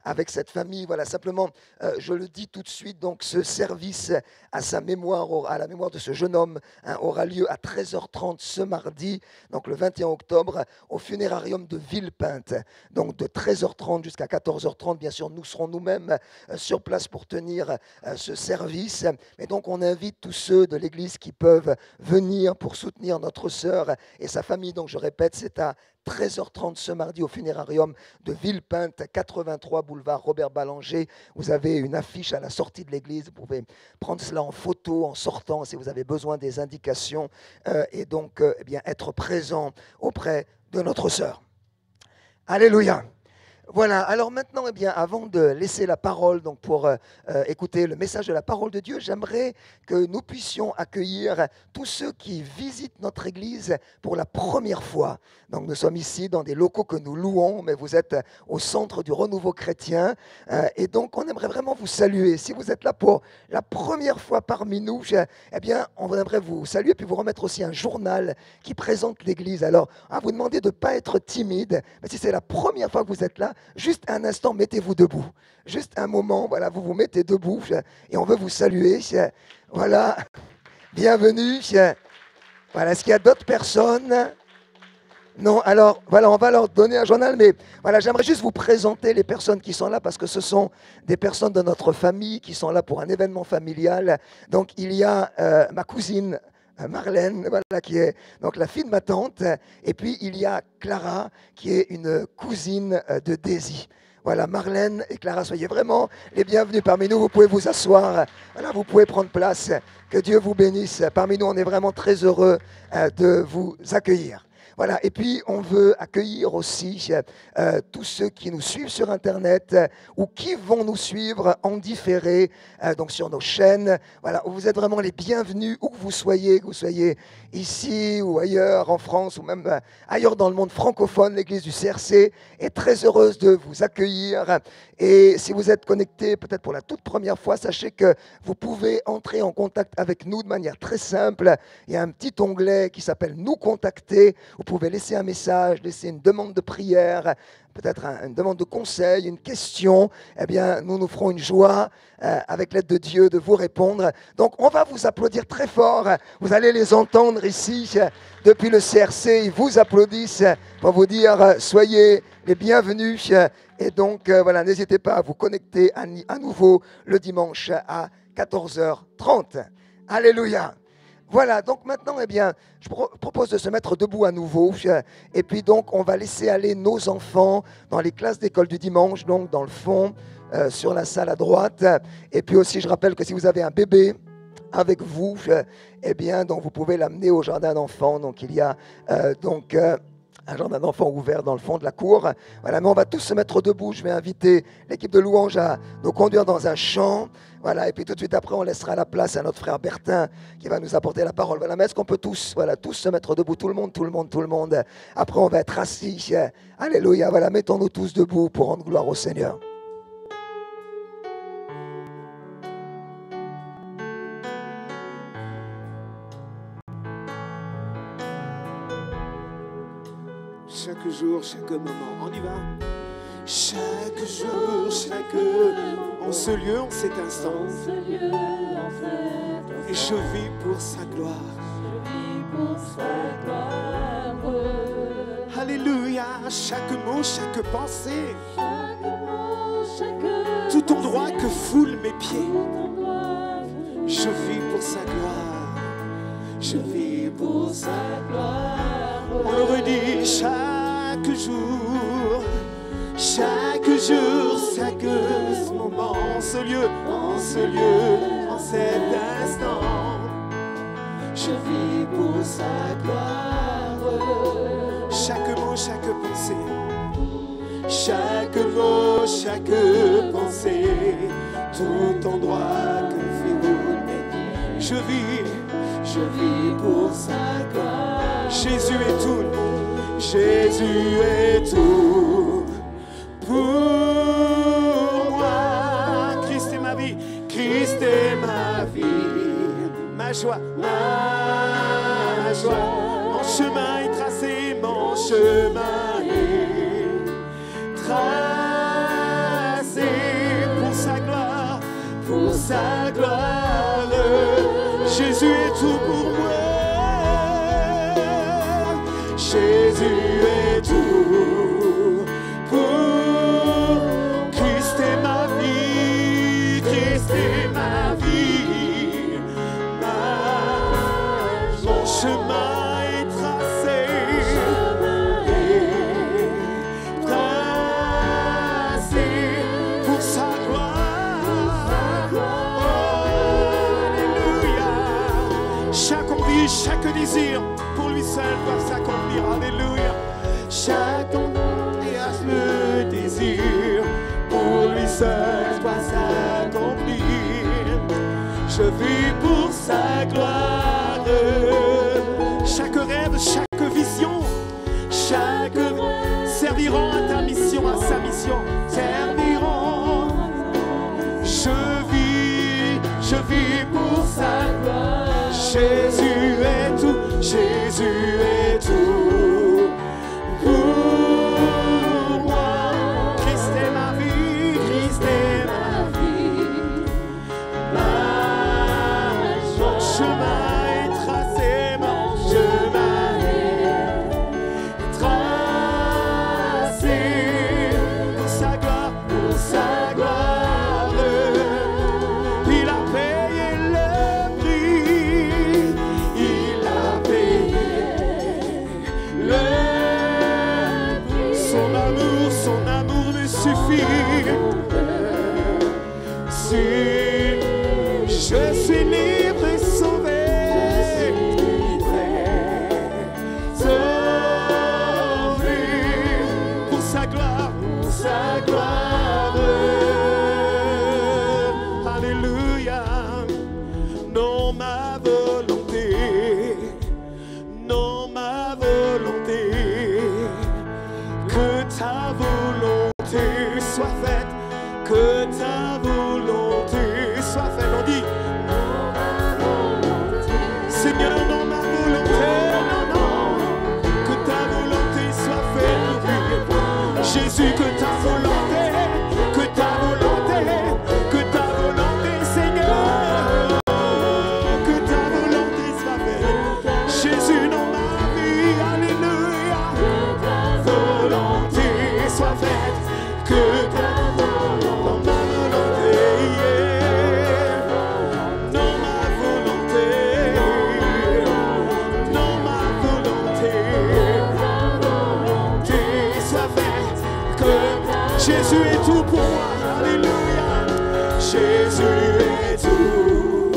avec cette famille. Voilà, simplement, je le dis tout de suite, donc ce service à sa mémoire, à la mémoire de ce jeune homme, hein, aura lieu à 13h30 ce mardi, donc le 21 octobre, au funérarium de Villepinte. Donc de 13h30 jusqu'à 14h30, bien sûr, nous serons nous-mêmes sur place pour tenir ce service. Et donc on invite tous ceux de l'Église qui peuvent venir pour soutenir notre sœur et sa famille. Donc je répète, c'est à 13h30 ce mardi au funérarium de Villepinte, 83 boulevard Robert Ballanger. Vous avez une affiche à la sortie de l'église. Vous pouvez prendre cela en photo en sortant si vous avez besoin des indications et donc eh bien, être présent auprès de notre sœur. Alléluia. Voilà, alors maintenant, eh bien, avant de laisser la parole donc pour écouter le message de la parole de Dieu, j'aimerais que nous puissions accueillir tous ceux qui visitent notre église pour la première fois. Donc nous sommes ici dans des locaux que nous louons, mais vous êtes au centre du renouveau chrétien. Et donc on aimerait vraiment vous saluer. Si vous êtes là pour la première fois parmi nous, eh bien, on aimerait vous saluer et puis vous remettre aussi un journal qui présente l'église. Alors, à vous demander de ne pas être timide, mais si c'est la première fois que vous êtes là, juste un instant, mettez-vous debout. Juste un moment, voilà, vous vous mettez debout et on veut vous saluer. Voilà, bienvenue. Voilà, est-ce qu'il y a d'autres personnes ? Non, alors voilà, on va leur donner un journal, mais voilà, j'aimerais juste vous présenter les personnes qui sont là parce que ce sont des personnes de notre famille qui sont là pour un événement familial. Donc il y a ma cousine Marlène, voilà, qui est donc la fille de ma tante, et puis il y a Clara, qui est une cousine de Daisy. Voilà, Marlène et Clara, soyez vraiment les bienvenus parmi nous. Vous pouvez vous asseoir, voilà, vous pouvez prendre place. Que Dieu vous bénisse. Parmi nous, on est vraiment très heureux de vous accueillir. Voilà, et puis on veut accueillir aussi tous ceux qui nous suivent sur Internet ou qui vont nous suivre en différé, donc sur nos chaînes. Voilà, vous êtes vraiment les bienvenus où que vous soyez ici ou ailleurs en France ou même ailleurs dans le monde francophone. L'Église du CRC est très heureuse de vous accueillir. Et si vous êtes connecté peut-être pour la toute première fois, sachez que vous pouvez entrer en contact avec nous de manière très simple. Il y a un petit onglet qui s'appelle « Nous contacter ». Vous pouvez laisser un message, laisser une demande de prière, peut-être une demande de conseil, une question. Eh bien, nous ferons une joie, avec l'aide de Dieu, de vous répondre. Donc, on va vous applaudir très fort. Vous allez les entendre ici, depuis le CRC. Ils vous applaudissent pour vous dire soyez les bienvenus. Et donc, voilà, n'hésitez pas à vous connecter à nouveau le dimanche à 14h30. Alléluia. Voilà, donc maintenant, eh bien, je propose de se mettre debout à nouveau. Et puis donc, on va laisser aller nos enfants dans les classes d'école du dimanche, donc dans le fond, sur la salle à droite. Et puis aussi, je rappelle que si vous avez un bébé avec vous, eh bien, donc vous pouvez l'amener au jardin d'enfants. Donc il y a un jardin d'enfants ouvert dans le fond de la cour. Voilà, mais on va tous se mettre debout. Je vais inviter l'équipe de louange à nous conduire dans un chant. Voilà, et puis tout de suite après, on laissera la place à notre frère Bertin qui va nous apporter la parole. Voilà, mais est-ce qu'on peut tous se mettre debout, tout le monde. Après, on va être assis. Alléluia, voilà, mettons-nous tous debout pour rendre gloire au Seigneur. Chaque jour, chaque moment, on y va. Chaque jour, chaque en ce lieu, en cet instant, je vis pour sa gloire. Alléluia, chaque mot, chaque pensée, tout endroit que foulent mes pieds, je vis pour sa gloire. Je vis pour sa gloire. On le redit chaque jour, chaque moment, en ce lieu, en cet instant, je vis pour sa gloire. Chaque mot, chaque pensée, chaque mot, chaque pensée, tout endroit que figure mes pieds, je vis pour sa gloire. Jésus est tout, Jésus est tout pour moi. Christ est ma vie, joie, ma joie. Mon chemin est tracé, mon chemin est tracé pour sa gloire, pour sa gloire. Jésus est tout pour moi. Jésus est tout pour Christ est ma vie, Christ est ma vie. Mon chemin est tracé, tracé pour sa gloire. Alléluia. Chaque envie, chaque désir pour lui seul doit s'accomplir. Alléluia. Chaque enthousiasme, le désir pour lui seul doit s'accomplir. Je vis pour sa gloire. Chaque rêve, chaque vision, chaque serviront à ta mission, à sa mission. Serviront. Je vis pour sa gloire. Jésus est tout, Jésus est tout pour moi. Christ est ma vie, Christ est ma vie. Mon chemin est tracé, mon chemin est tracé pour sa gloire, pour sa gloire. Il a payé le prix, il a payé le prix. Son amour me suffit. Si je suis libre et sauvé, sauvé pour sa gloire, pour sa gloire. Alléluia. Non ma volonté, non ma volonté, que ta volonté soit faite, que ta volonté soit faite. On dit, Seigneur, non ma volonté, non, non, que ta volonté soit faite. Jésus, que ta volonté, que ta volonté, que ta volonté, Seigneur, que ta volonté soit faite. Jésus, non ma vie, alléluia, que ta volonté soit faite, que ta volonté, non ma volonté, non ma volonté, non ma volonté, soit faite, que Jésus est tout pour moi, alléluia, Jésus est tout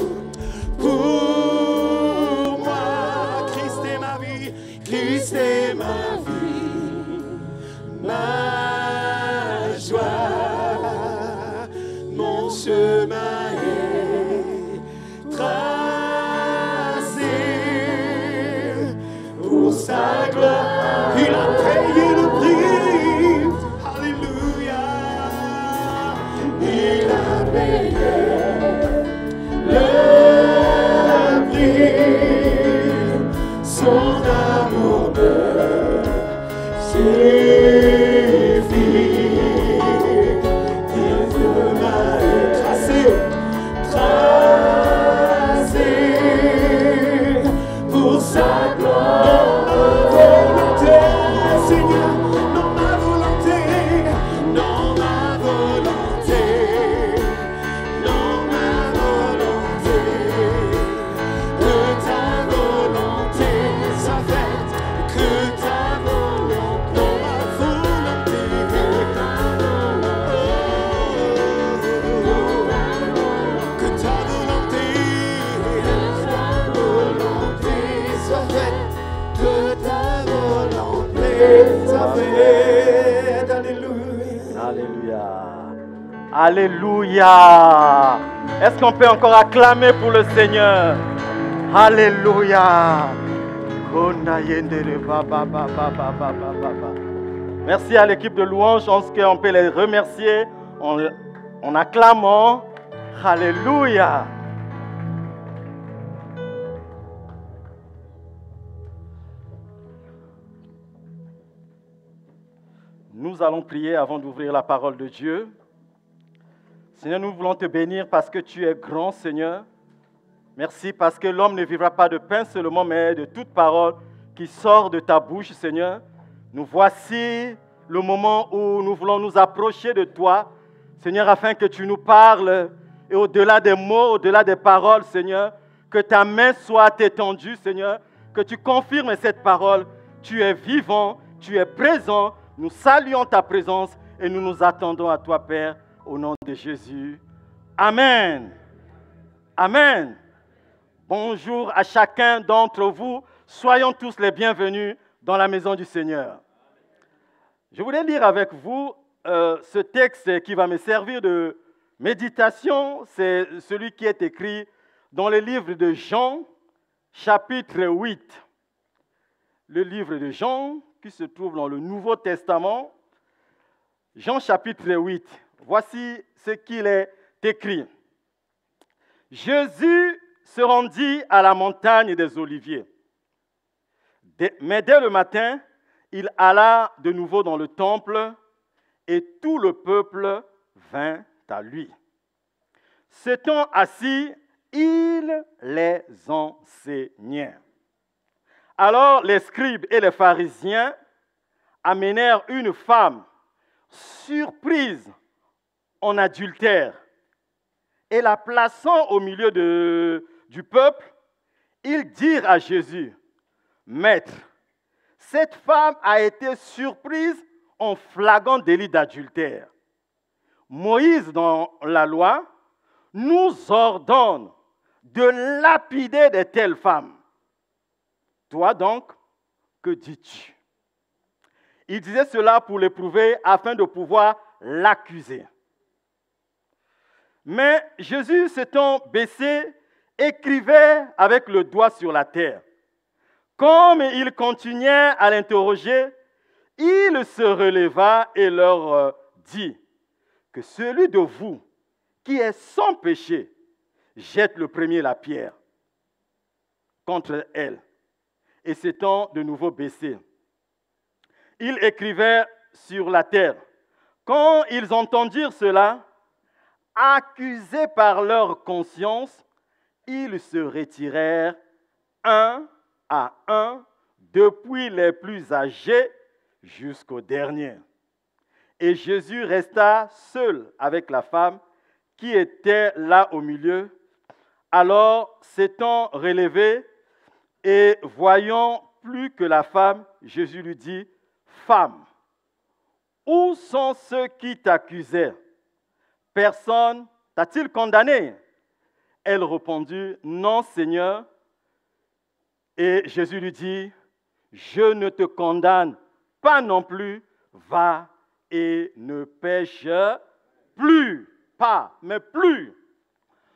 pour moi. Christ est ma vie, Christ est ma vie, ma joie. Mon chemin est tracé pour sa gloire. Il a payé le prix, alléluia. Il a payé le prix. Son amour me suffit. Il m'a tracé, tracé pour sa gloire. Seigneur, non ma volonté, non ma volonté, non ma volonté, que ta volonté soit faite, que ta volonté, non ma volonté, que ta volonté soit faite, que ta volonté soit faite. Alléluia. Alléluia. Alléluia. Est-ce qu'on peut encore acclamer pour le Seigneur? Alléluia. Merci à l'équipe de louange. Je pense qu'on peut les remercier en acclamant. Alléluia. Nous allons prier avant d'ouvrir la parole de Dieu. Seigneur, nous voulons te bénir parce que tu es grand, Seigneur. Merci parce que l'homme ne vivra pas de pain seulement, mais de toute parole qui sort de ta bouche, Seigneur. Nous voici le moment où nous voulons nous approcher de toi, Seigneur, afin que tu nous parles. Et au-delà des mots, au-delà des paroles, Seigneur, que ta main soit étendue, Seigneur, que tu confirmes cette parole. Tu es vivant, tu es présent. Nous saluons ta présence et nous nous attendons à toi, Père, au nom de Jésus. Amen. Amen. Bonjour à chacun d'entre vous. Soyons tous les bienvenus dans la maison du Seigneur. Je voulais lire avec vous ce texte qui va me servir de méditation. C'est celui qui est écrit dans le livre de Jean, chapitre 8. Le livre de Jean, qui se trouve dans le Nouveau Testament. Jean, chapitre 8. Voici ce qu'il est écrit. Jésus se rendit à la montagne des Oliviers. Mais dès le matin, il alla de nouveau dans le temple et tout le peuple vint à lui. S'étant assis, il les enseignait. Alors les scribes et les pharisiens amenèrent une femme surprise en adultère et la plaçant au milieu du peuple, ils dirent à Jésus, « Maître, cette femme a été surprise en flagrant délit d'adultère. Moïse, dans la loi, nous ordonne de lapider de telles femmes. Toi donc, que dis-tu » Il disait cela pour l'éprouver afin de pouvoir l'accuser. Mais Jésus, s'étant baissé, écrivait avec le doigt sur la terre. Comme il continuait à l'interroger, il se releva et leur dit que celui de vous qui est sans péché jette le premier la pierre contre elle. Et s'étant de nouveau baissé, il écrivait sur la terre. Quand ils entendirent cela, accusés par leur conscience, ils se retirèrent un à un, depuis les plus âgés jusqu'aux derniers. Et Jésus resta seul avec la femme qui était là au milieu. Alors, s'étant relevé et voyant plus que la femme, Jésus lui dit, « Femme, où sont ceux qui t'accusaient? Personne t'a-t-il condamné ?» Elle répondit, « Non, Seigneur. » Et Jésus lui dit, « Je ne te condamne pas non plus, va et ne pêche plus. » Pas, mais plus.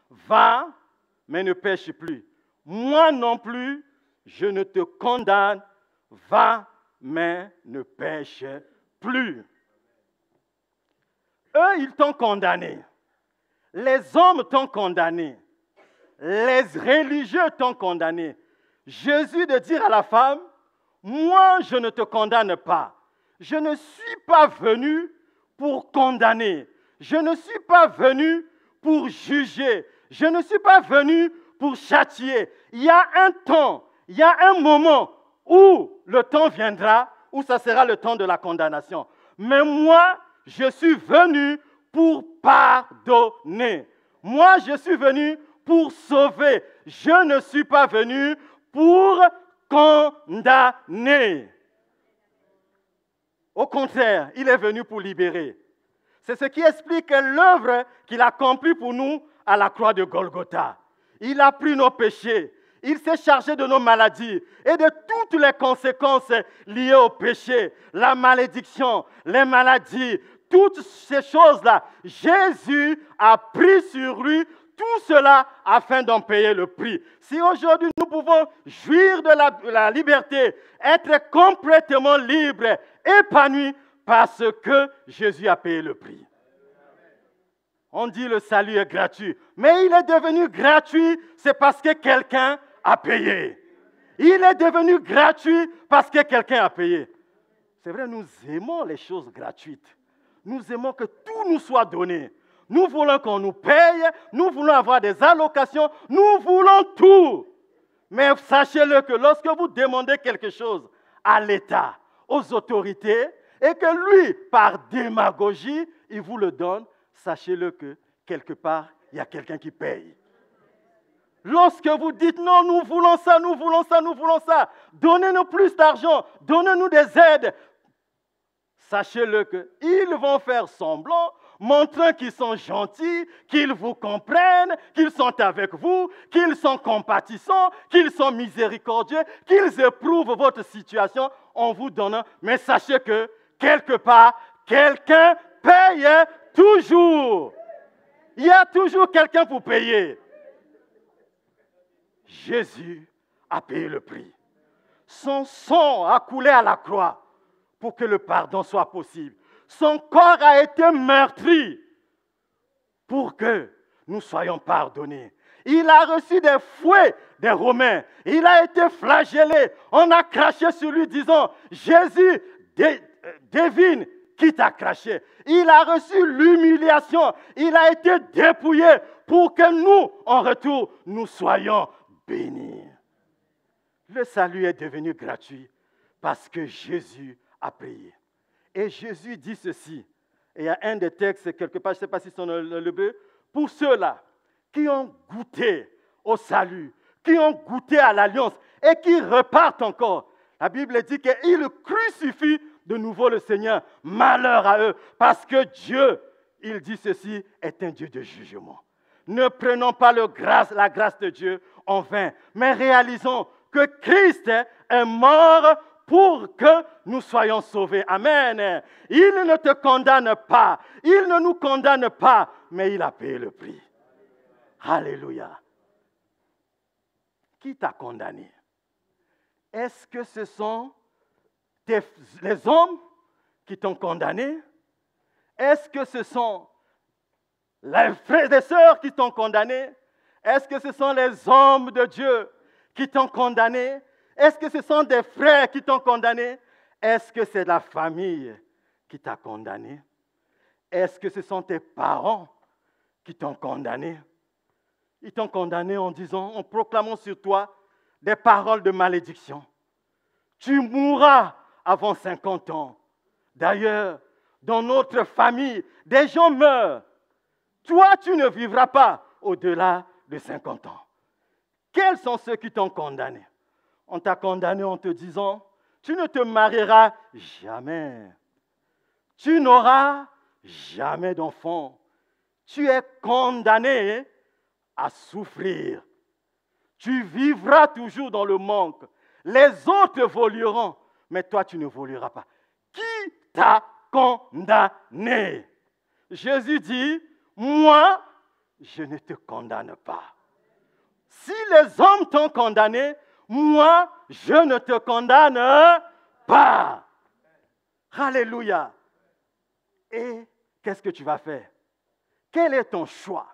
Va, mais ne pêche plus. Moi non plus, je ne te condamne, va, mais ne pêche plus. Eux, ils t'ont condamné. Les hommes t'ont condamné. Les religieux t'ont condamné. Jésus de dire à la femme, moi je ne te condamne pas. Je ne suis pas venu pour condamner. Je ne suis pas venu pour juger. Je ne suis pas venu pour châtier. Il y a un temps, il y a un moment où le temps viendra, où ça sera le temps de la condamnation. Mais moi, je suis venu pour pardonner. Moi, je suis venu pour sauver. Je ne suis pas venu pour condamner. Au contraire, il est venu pour libérer. C'est ce qui explique l'œuvre qu'il a accomplie pour nous à la croix de Golgotha. Il a pris nos péchés. Il s'est chargé de nos maladies et de toutes les conséquences liées au péché, la malédiction, les maladies, toutes ces choses-là. Jésus a pris sur lui tout cela afin d'en payer le prix. Si aujourd'hui nous pouvons jouir de la liberté, être complètement libres, épanouis, parce que Jésus a payé le prix. On dit le salut est gratuit, mais il est devenu gratuit, c'est parce que quelqu'un a payé. Il est devenu gratuit parce que quelqu'un a payé. C'est vrai, nous aimons les choses gratuites. Nous aimons que tout nous soit donné. Nous voulons qu'on nous paye, nous voulons avoir des allocations, nous voulons tout. Mais sachez-le que lorsque vous demandez quelque chose à l'État, aux autorités, et que lui, par démagogie, il vous le donne, sachez-le que quelque part, il y a quelqu'un qui paye. Lorsque vous dites non, nous voulons ça, nous voulons ça, nous voulons ça, donnez-nous plus d'argent, donnez-nous des aides, sachez-le qu'ils vont faire semblant, montrant qu'ils sont gentils, qu'ils vous comprennent, qu'ils sont avec vous, qu'ils sont compatissants, qu'ils sont miséricordieux, qu'ils éprouvent votre situation en vous donnant. Mais sachez que, quelque part, quelqu'un paye toujours. Il y a toujours quelqu'un pour payer. Jésus a payé le prix. Son sang a coulé à la croix pour que le pardon soit possible. Son corps a été meurtri pour que nous soyons pardonnés. Il a reçu des fouets des Romains. Il a été flagellé. On a craché sur lui disant, Jésus, devine qui t'a craché. Il a reçu l'humiliation. Il a été dépouillé pour que nous, en retour, nous soyons bénis. Le salut est devenu gratuit parce que Jésus a payé. Et Jésus dit ceci, et il y a un des textes quelque part, je ne sais pas si c'est le bleu, pour ceux-là qui ont goûté au salut, qui ont goûté à l'alliance et qui repartent encore. La Bible dit qu'ils crucifient de nouveau le Seigneur. Malheur à eux, parce que Dieu, il dit ceci, est un Dieu de jugement. Ne prenons pas la grâce de Dieu en vain, mais réalisons que Christ est mort pour que nous soyons sauvés. Amen. Il ne te condamne pas. Il ne nous condamne pas, mais il a payé le prix. Alléluia. Qui t'a condamné? Est-ce que ce sont les hommes qui t'ont condamné? Est-ce que ce sont les frères et sœurs qui t'ont condamné? Est-ce que ce sont les hommes de Dieu qui t'ont condamné? Est-ce que ce sont des frères qui t'ont condamné? Est-ce que c'est la famille qui t'a condamné? Est-ce que ce sont tes parents qui t'ont condamné? Ils t'ont condamné en disant, en proclamant sur toi des paroles de malédiction. Tu mourras avant 50 ans. D'ailleurs, dans notre famille, des gens meurent. Toi, tu ne vivras pas au-delà de 50 ans. Quels sont ceux qui t'ont condamné? On t'a condamné en te disant, tu ne te marieras jamais. Tu n'auras jamais d'enfant. Tu es condamné à souffrir. Tu vivras toujours dans le manque. Les autres voleront, mais toi, tu ne voleras pas. Qui t'a condamné? Jésus dit, moi, je ne te condamne pas. Si les hommes t'ont condamné, moi, je ne te condamne pas. Alléluia. Et qu'est-ce que tu vas faire? Quel est ton choix?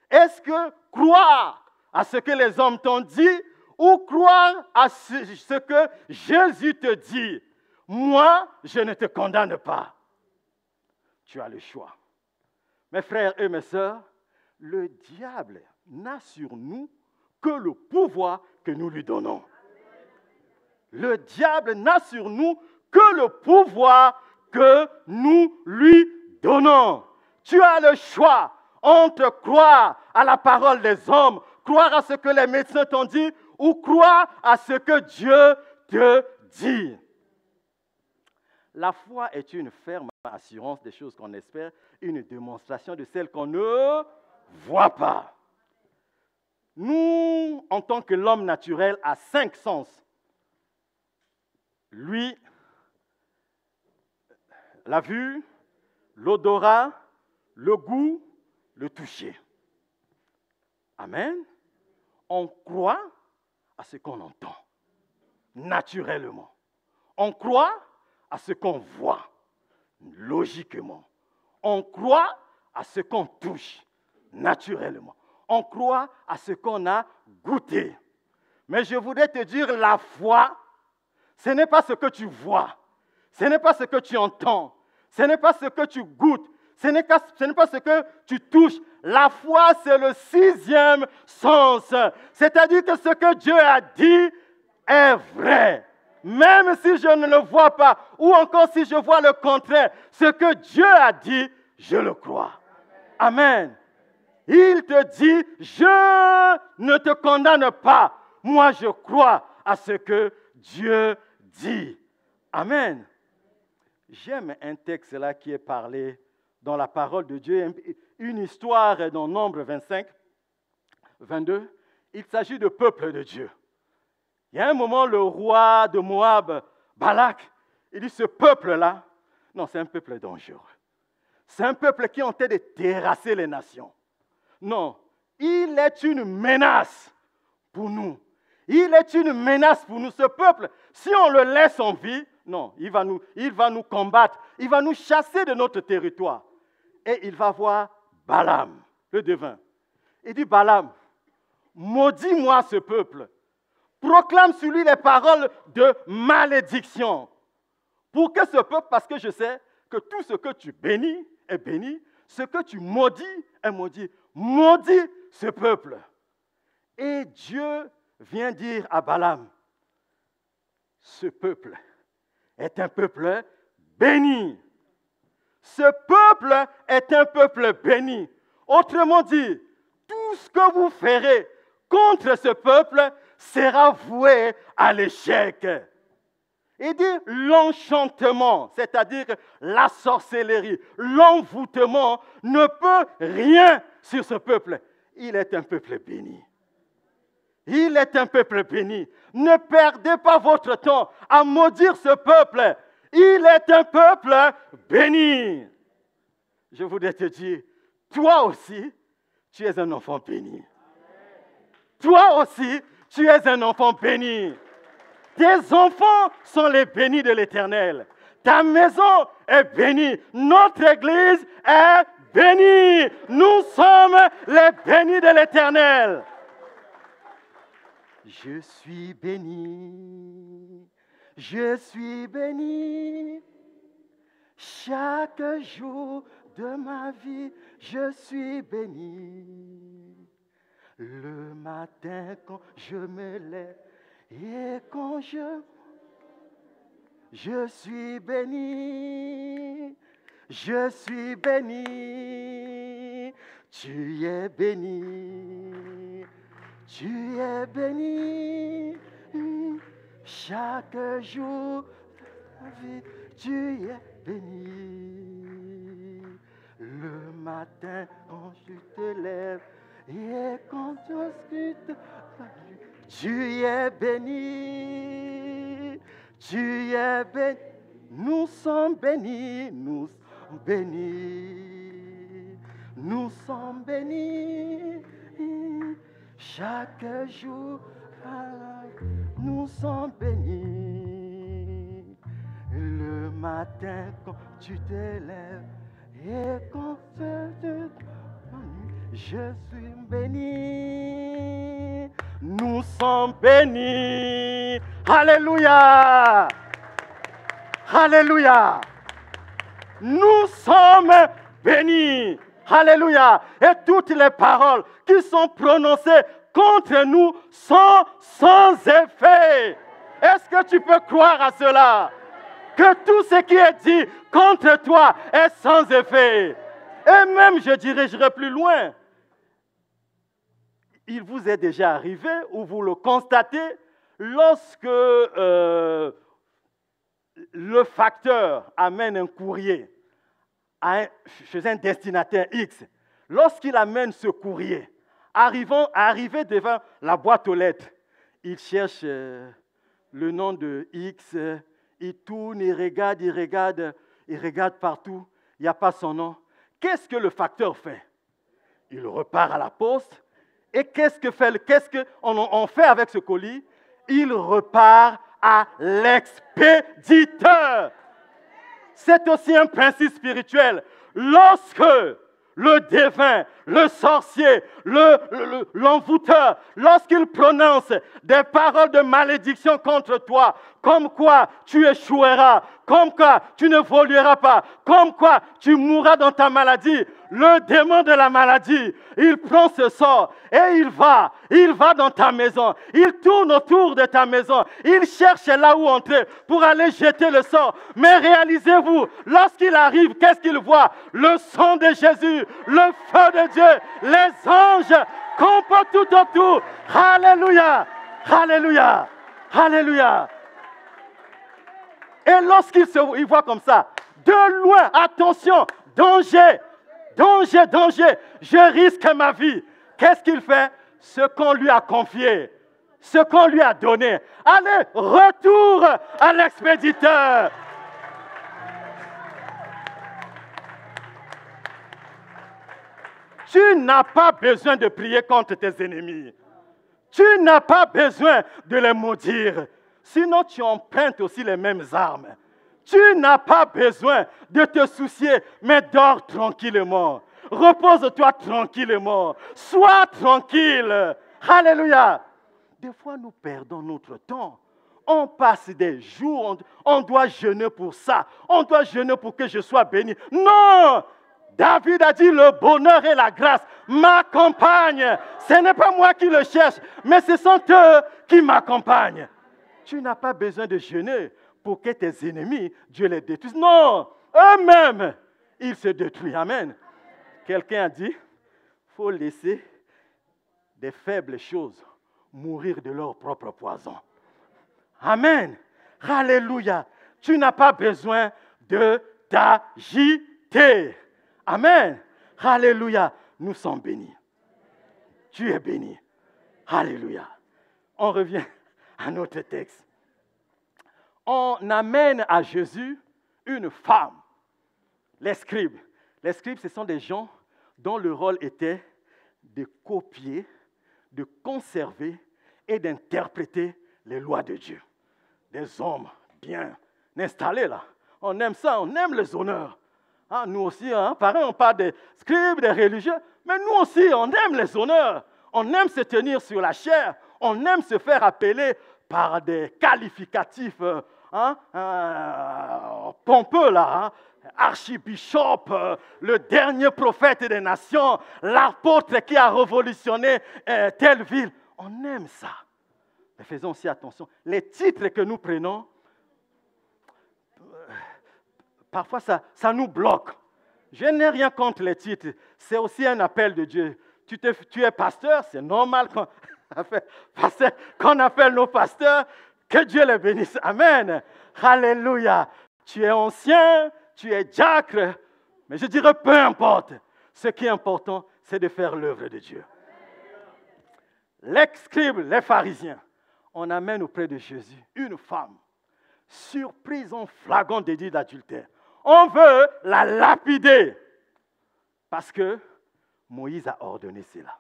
Est-ce que croire à ce que les hommes t'ont dit ou croire à ce que Jésus te dit? Moi, je ne te condamne pas. Tu as le choix. Mes frères et mes sœurs, le diable n'a sur nous que le pouvoir que nous lui donnons. Le diable n'a sur nous que le pouvoir que nous lui donnons. Tu as le choix entre croire à la parole des hommes, croire à ce que les médecins t'ont dit, ou croire à ce que Dieu te dit. La foi est une ferme assurance des choses qu'on espère, une démonstration de celles qu'on ne voit pas. Nous, en tant que l'homme naturel, a 5 sens. Lui, la vue, l'odorat, le goût, le toucher. Amen. On croit à ce qu'on entend, naturellement. On croit à ce qu'on voit, logiquement. On croit à ce qu'on touche, naturellement. On croit à ce qu'on a goûté. Mais je voudrais te dire, la foi, ce n'est pas ce que tu vois. Ce n'est pas ce que tu entends. Ce n'est pas ce que tu goûtes. Ce n'est pas ce que tu touches. La foi, c'est le 6e sens. C'est-à-dire que ce que Dieu a dit est vrai. Même si je ne le vois pas, ou encore si je vois le contraire, ce que Dieu a dit, je le crois. Amen. Il te dit, je ne te condamne pas. Moi, je crois à ce que Dieu dit. Amen. J'aime un texte là qui est parlé dans la parole de Dieu, une histoire dans Nombre 25, 22. Il s'agit de peuple de Dieu. Il y a un moment, le roi de Moab, Balak, il dit, ce peuple-là, non, c'est un peuple dangereux. C'est un peuple qui est en train de terrasser les nations. Non, il est une menace pour nous. Il est une menace pour nous. Ce peuple, si on le laisse en vie, non, il va nous combattre. Il va nous chasser de notre territoire. Et il va voir Balaam, le devin. Il dit, Balaam, maudis-moi ce peuple. Proclame sur lui les paroles de malédiction. Pour que ce peuple, parce que je sais que tout ce que tu bénis est béni, ce que tu maudis est maudit. Maudis ce peuple. Et Dieu vient dire à Balaam, ce peuple est un peuple béni. Ce peuple est un peuple béni. Autrement dit, tout ce que vous ferez contre ce peuple sera voué à l'échec. Il dit l'enchantement, c'est-à-dire la sorcellerie, l'envoûtement ne peut rien sur ce peuple. Il est un peuple béni. Il est un peuple béni. Ne perdez pas votre temps à maudire ce peuple. Il est un peuple béni. Je voudrais te dire, toi aussi, tu es un enfant béni. Toi aussi, tu es un enfant béni. Tes enfants sont les bénis de l'Éternel. Ta maison est bénie. Notre église est bénie. Nous sommes les bénis de l'Éternel. Je suis béni. Je suis béni. Chaque jour de ma vie, je suis béni. Le matin quand je me lève et quand je suis béni, je suis béni, tu es béni, tu es béni, chaque jour de ma vie, tu es béni. Le matin quand je te lève et quand tu scrutes, tu es béni, tu es béni. Nous sommes bénis, nous sommes bénis, nous sommes bénis. Chaque jour, nous sommes bénis. Le matin quand tu te lèves et quand tu te je suis béni. Nous sommes bénis. Alléluia. Alléluia. Nous sommes bénis. Alléluia. Et toutes les paroles qui sont prononcées contre nous sont sans effet. Est-ce que tu peux croire à cela? Que tout ce qui est dit contre toi est sans effet. Et même, j'irai plus loin. Il vous est déjà arrivé, ou vous le constatez, lorsque le facteur amène un courrier chez un destinataire X. Lorsqu'il amène ce courrier, arrivé devant la boîte aux lettres, il cherche le nom de X, il tourne, il regarde partout, il n'y a pas son nom. Qu'est-ce que le facteur fait? Il repart à la poste. Et qu'est-ce qu'on fait avec ce colis? Il repart à l'expéditeur. C'est aussi un principe spirituel. Lorsque le devin, le sorcier, l'envoûteur, lorsqu'il prononce des paroles de malédiction contre toi, comme quoi tu échoueras, comme quoi tu ne voleras pas, comme quoi tu mourras dans ta maladie, le démon de la maladie, il prend ce sort et il va dans ta maison, il tourne autour de ta maison, il cherche là où entrer pour aller jeter le sort. Mais réalisez-vous, lorsqu'il arrive, qu'est-ce qu'il voit? Le sang de Jésus, le feu de Dieu, les anges campent tout autour. Alléluia, alléluia, alléluia. Et lorsqu'il il voit comme ça, de loin, attention, danger, danger, danger, je risque ma vie. Qu'est-ce qu'il fait? Ce qu'on lui a confié, ce qu'on lui a donné. Allez, retour à l'expéditeur. Tu n'as pas besoin de prier contre tes ennemis. Tu n'as pas besoin de les maudire. Sinon, tu empruntes aussi les mêmes armes. Tu n'as pas besoin de te soucier, mais dors tranquillement. Repose-toi tranquillement. Sois tranquille. Alléluia. Des fois, nous perdons notre temps. On passe des jours, on doit jeûner pour ça. On doit jeûner pour que je sois béni. Non! David a dit, le bonheur et la grâce m'accompagnent. Ce n'est pas moi qui le cherche, mais ce sont eux qui m'accompagnent. Tu n'as pas besoin de jeûner pour que tes ennemis, Dieu les détruise. Non, eux-mêmes, ils se détruisent. Amen. Quelqu'un a dit, il faut laisser des faibles choses mourir de leur propre poison. Amen. Alléluia. Tu n'as pas besoin de t'agiter. Amen. Alléluia. Nous sommes bénis. Tu es béni. Alléluia. On revient à notre texte. On amène à Jésus une femme, les scribes. Les scribes, ce sont des gens dont le rôle était de copier, de conserver et d'interpréter les lois de Dieu. Des hommes bien installés là. On aime ça, on aime les honneurs. Ah, nous aussi, pareil, on parle des scribes, des religieux, mais nous aussi, on aime les honneurs. On aime se tenir sur la chair. On aime se faire appeler par des qualificatifs pompeux, là. Archibishop, le dernier prophète des nations, l'apôtre qui a révolutionné telle ville. On aime ça. Mais faisons aussi attention. Les titres que nous prenons, parfois ça nous bloque. Je n'ai rien contre les titres. C'est aussi un appel de Dieu. Tu es pasteur, c'est normal qu'on appelle nos pasteurs. Que Dieu les bénisse. Amen. Alléluia. Tu es ancien, tu es diacre, mais je dirais peu importe. Ce qui est important, c'est de faire l'œuvre de Dieu. Les scribes, les pharisiens, on amène auprès de Jésus une femme surprise en flagrant délit d'adultère. On veut la lapider parce que Moïse a ordonné cela.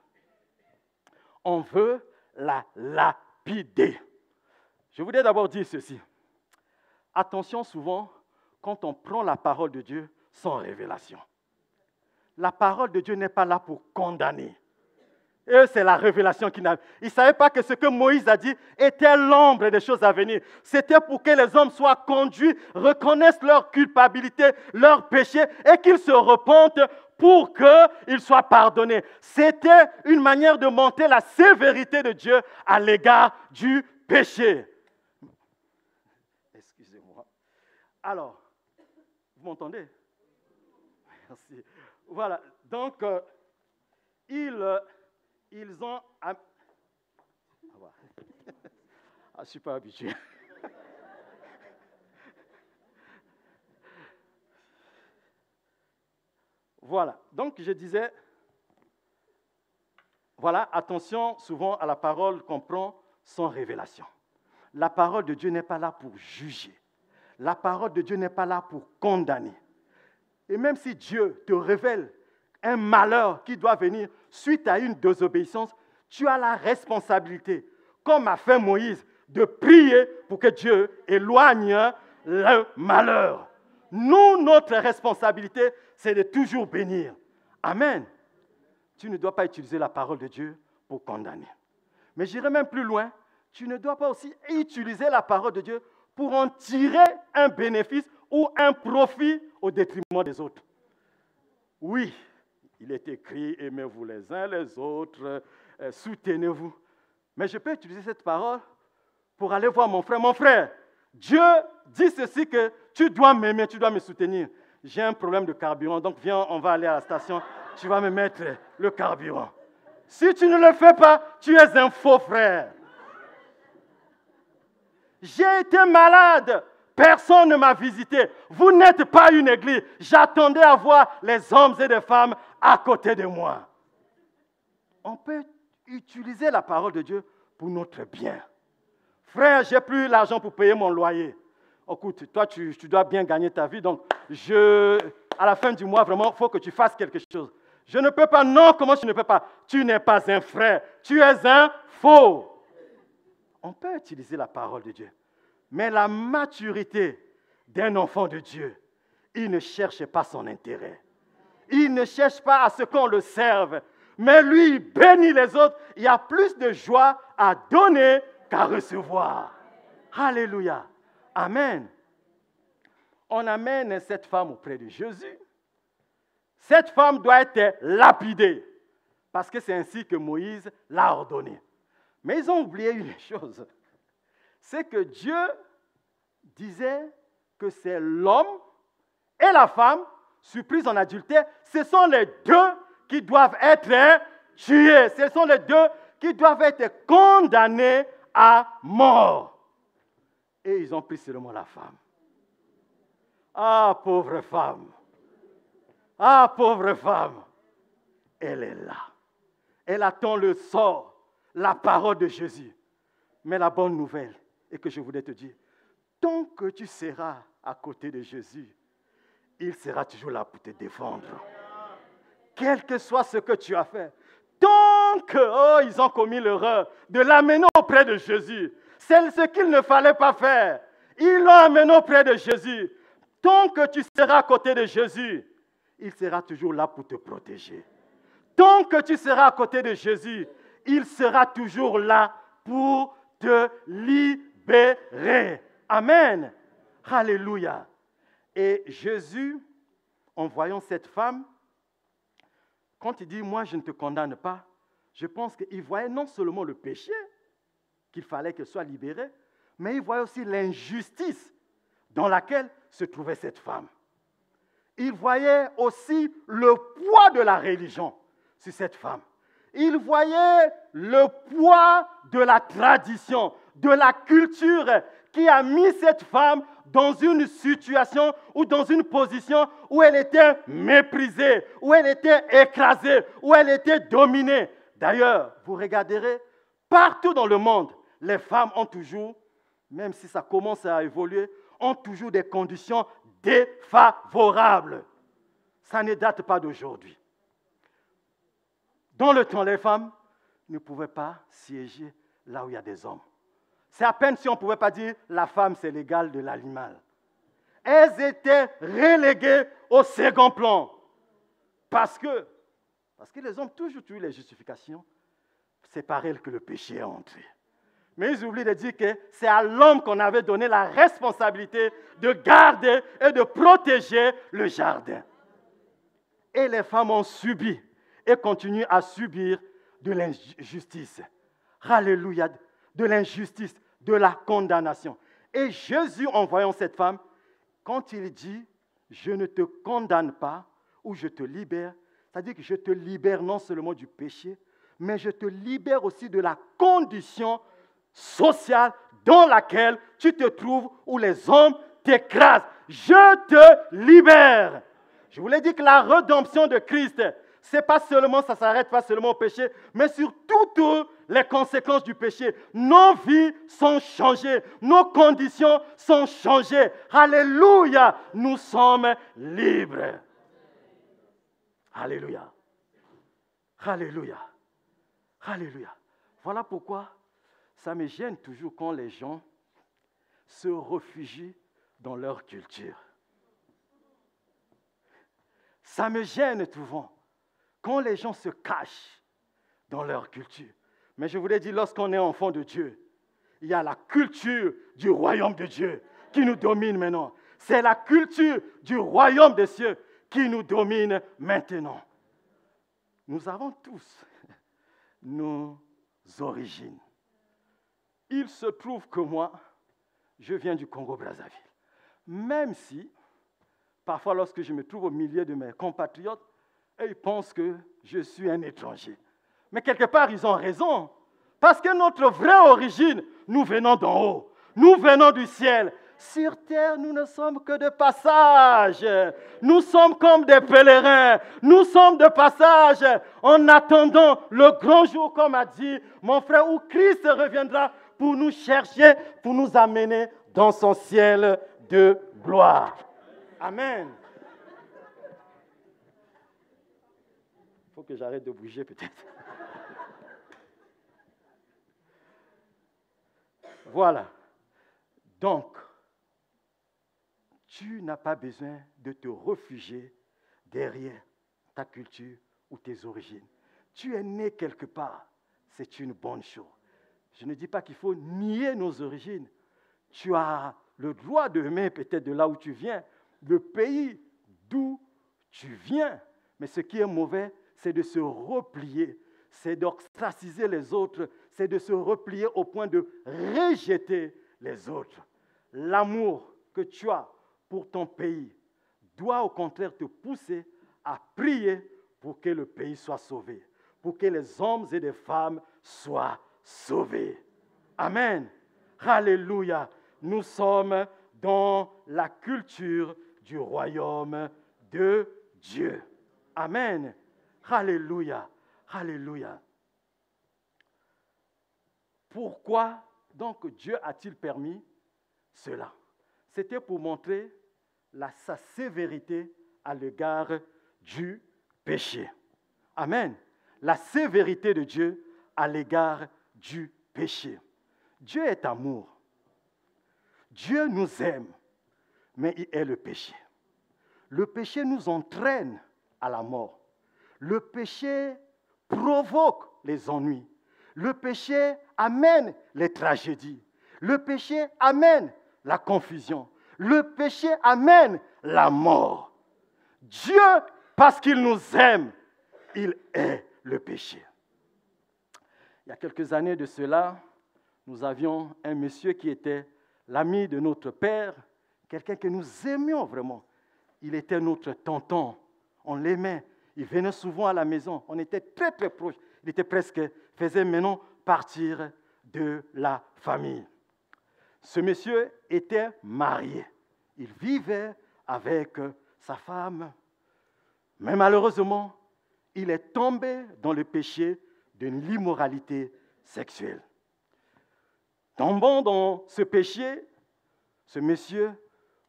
On veut la lapider. Je voudrais d'abord dire ceci. Attention souvent quand on prend la parole de Dieu sans révélation. La parole de Dieu n'est pas là pour condamner. Et c'est la révélation qui n'a. Ils ne savaient pas que ce que Moïse a dit était l'ombre des choses à venir. C'était pour que les hommes soient conduits, reconnaissent leur culpabilité, leur péché et qu'ils se repentent pour qu'ils soient pardonnés. C'était une manière de montrer la sévérité de Dieu à l'égard du péché. Excusez-moi. Alors, vous m'entendez? Merci. Voilà. Donc, ils ont... Ah, je ne suis pas habitué. Voilà. Donc, je disais, voilà, attention souvent à la parole qu'on prend sans révélation. La parole de Dieu n'est pas là pour juger. La parole de Dieu n'est pas là pour condamner. Et même si Dieu te révèle un malheur qui doit venir suite à une désobéissance, tu as la responsabilité, comme a fait Moïse, de prier pour que Dieu éloigne le malheur. Nous, notre responsabilité, c'est de toujours bénir. Amen. tu ne dois pas utiliser la parole de Dieu pour condamner. Mais j'irai même plus loin, tu ne dois pas aussi utiliser la parole de Dieu pour en tirer un bénéfice ou un profit au détriment des autres. Oui, il est écrit, aimez-vous les uns les autres, soutenez-vous. Mais je peux utiliser cette parole pour aller voir mon frère. Mon frère, Dieu dit ceci que tu dois m'aimer, tu dois me soutenir. J'ai un problème de carburant, donc viens, on va aller à la station, tu vas me mettre le carburant. Si tu ne le fais pas, tu es un faux frère. J'ai été malade, personne ne m'a visité. Vous n'êtes pas une église. J'attendais à voir les hommes et les femmes à côté de moi. On peut utiliser la parole de Dieu pour notre bien. Frère, j'ai plus l'argent pour payer mon loyer. Écoute, toi, tu dois bien gagner ta vie, donc à la fin du mois, vraiment, il faut que tu fasses quelque chose. Je ne peux pas. Non, comment tu ne peux pas? Tu n'es pas un frère, tu es un faux. On peut utiliser la parole de Dieu. Mais la maturité d'un enfant de Dieu, il ne cherche pas son intérêt. Il ne cherche pas à ce qu'on le serve. Mais lui, il bénit les autres. Il y a plus de joie à donner qu'à recevoir. Alléluia. Amen. On amène cette femme auprès de Jésus. Cette femme doit être lapidée. Parce que c'est ainsi que Moïse l'a ordonné. Mais ils ont oublié une chose. C'est que Dieu disait que c'est l'homme et la femme, surprise en adultère, ce sont les deux qui doivent être tués. Ce sont les deux qui doivent être condamnés à mort. Et ils ont pris seulement la femme. Ah, pauvre femme. Ah, pauvre femme. Elle est là. Elle attend le sort, la parole de Jésus. Mais la bonne nouvelle est que je voulais te dire, tant que tu seras à côté de Jésus, il sera toujours là pour te défendre. Quel que soit ce que tu as fait, tant que ils ont commis l'erreur de l'amener auprès de Jésus, c'est ce qu'il ne fallait pas faire. Ils l'ont amené auprès de Jésus. Tant que tu seras à côté de Jésus, il sera toujours là pour te protéger. Tant que tu seras à côté de Jésus, il sera toujours là pour te libérer. Amen. Alléluia. Et Jésus, en voyant cette femme, quand il dit « moi je ne te condamne pas », je pense qu'il voyait non seulement le péché, qu'il fallait qu'elle soit libérée, mais il voyait aussi l'injustice dans laquelle se trouvait cette femme. Il voyait aussi le poids de la religion sur cette femme. Il voyait le poids de la tradition, de la culture qui a mis cette femme dans une situation ou dans une position où elle était méprisée, où elle était écrasée, où elle était dominée. D'ailleurs, vous regarderez, partout dans le monde, les femmes ont toujours, même si ça commence à évoluer, ont toujours des conditions défavorables. Ça ne date pas d'aujourd'hui. Dans le temps, les femmes ne pouvaient pas siéger là où il y a des hommes. C'est à peine si on ne pouvait pas dire la femme, c'est l'égal de l'animal. Elles étaient reléguées au second plan. Parce que les hommes ont toujours eu les justifications. C'est par elles que le péché est entré. Mais ils oublient de dire que c'est à l'homme qu'on avait donné la responsabilité de garder et de protéger le jardin. Et les femmes ont subi et continuent à subir de l'injustice. Alléluia, de l'injustice, de la condamnation. Et Jésus, en voyant cette femme, quand il dit « je ne te condamne pas » ou « je te libère », c'est-à-dire que je te libère non seulement du péché, mais je te libère aussi de la condition sociale dans laquelle tu te trouves, où les hommes t'écrasent. Je te libère. Je vous l'ai dit que la rédemption de Christ, ça ne s'arrête pas seulement au péché, mais sur toutes les conséquences du péché. Nos vies sont changées, nos conditions sont changées. Alléluia, nous sommes libres. Alléluia. Alléluia. Alléluia. Voilà pourquoi ça me gêne toujours quand les gens se réfugient dans leur culture. Ça me gêne souvent quand les gens se cachent dans leur culture. Mais je voulais dire, lorsqu'on est enfant de Dieu, il y a la culture du royaume de Dieu qui nous domine maintenant. C'est la culture du royaume des cieux qui nous domine maintenant. Nous avons tous nos origines. Il se trouve que moi, je viens du Congo-Brazzaville. Même si, parfois lorsque je me trouve au milieu de mes compatriotes, ils pensent que je suis un étranger. Mais quelque part, ils ont raison. Parce que notre vraie origine, nous venons d'en haut. Nous venons du ciel. Sur terre, nous ne sommes que de passage. Nous sommes comme des pèlerins. Nous sommes de passage en attendant le grand jour, comme a dit mon frère, où Christ reviendra pour nous chercher, pour nous amener dans son ciel de gloire. Amen. Il faut que j'arrête de bouger peut-être. Voilà. Donc, tu n'as pas besoin de te réfugier derrière ta culture ou tes origines. Tu es né quelque part, c'est une bonne chose. Je ne dis pas qu'il faut nier nos origines. Tu as le droit de aimer peut-être de là où tu viens, le pays d'où tu viens. Mais ce qui est mauvais, c'est de se replier, c'est d'ostraciser les autres, c'est de se replier au point de rejeter les autres. L'amour que tu as pour ton pays doit au contraire te pousser à prier pour que le pays soit sauvé, pour que les hommes et les femmes soient sauvés. Amen. Alléluia. Nous sommes dans la culture du royaume de Dieu. Amen. Alléluia. Alléluia. Pourquoi donc Dieu a-t-il permis cela? C'était pour montrer sa sévérité à l'égard du péché. Amen. La sévérité de Dieu à l'égard du péché. Dieu est amour. Dieu nous aime, mais il est le péché. Le péché nous entraîne à la mort. Le péché provoque les ennuis. Le péché amène les tragédies. Le péché amène la confusion. Le péché amène la mort. Dieu, parce qu'il nous aime, il est le péché. Il y a quelques années de cela, nous avions un monsieur qui était l'ami de notre père, quelqu'un que nous aimions vraiment. Il était notre tonton, on l'aimait. Il venait souvent à la maison, on était très très proches. Il était presque, faisait maintenant partir de la famille. Ce monsieur était marié. Il vivait avec sa femme. Mais malheureusement, il est tombé dans le péché de l'immoralité sexuelle. Tombant dans ce péché, ce monsieur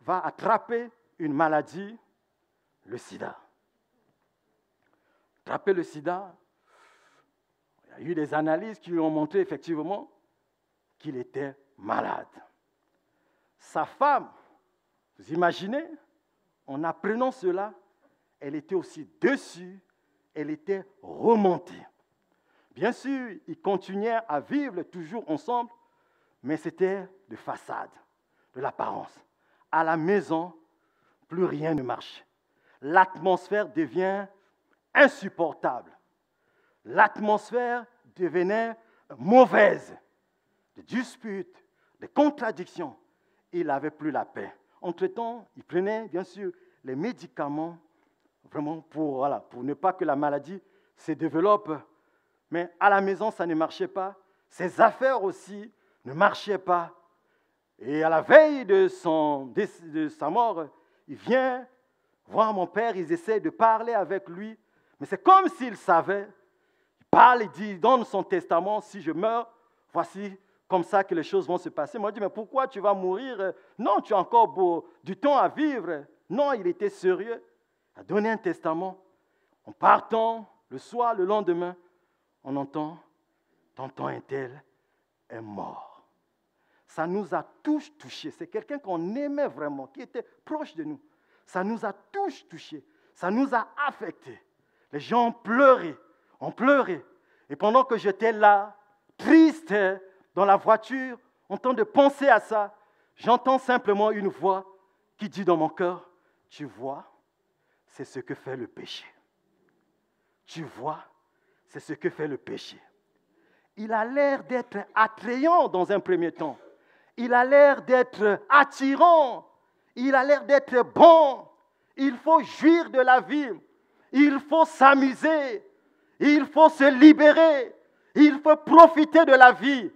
va attraper une maladie, le sida. Attraper le sida, il y a eu des analyses qui lui ont montré effectivement qu'il était malade. Sa femme, vous imaginez, en apprenant cela, elle était aussi déçue, elle était remontée. Bien sûr, ils continuaient à vivre toujours ensemble, mais c'était de façade, de l'apparence. À la maison, plus rien ne marche. L'atmosphère devient insupportable. L'atmosphère devenait mauvaise. Des disputes, des contradictions. Il n'avait plus la paix. Entre-temps, il prenait bien sûr les médicaments vraiment pour ne pas que la maladie se développe. Mais à la maison, ça ne marchait pas. Ses affaires aussi ne marchaient pas. Et à la veille de sa mort, il vient voir mon père, ils essaient de parler avec lui. Mais c'est comme s'il savait. Il parle, il dit, il donne son testament, si je meurs, voici comme ça que les choses vont se passer. Moi, je dis, mais pourquoi tu vas mourir? Non, tu as encore du temps à vivre. Non, il était sérieux. Il a donné un testament. En partant, le soir, le lendemain, on entend, tonton Intel est mort. Ça nous a tous touchés. C'est quelqu'un qu'on aimait vraiment, qui était proche de nous. Ça nous a tous touchés. Ça nous a affectés. Les gens ont pleuré, ont pleuré. Et pendant que j'étais là, triste, dans la voiture, en train de penser à ça, j'entends simplement une voix qui dit dans mon cœur, tu vois, c'est ce que fait le péché. Tu vois, c'est ce que fait le péché. Il a l'air d'être attrayant dans un premier temps. Il a l'air d'être attirant. Il a l'air d'être bon. Il faut jouir de la vie. Il faut s'amuser. Il faut se libérer. Il faut profiter de la vie.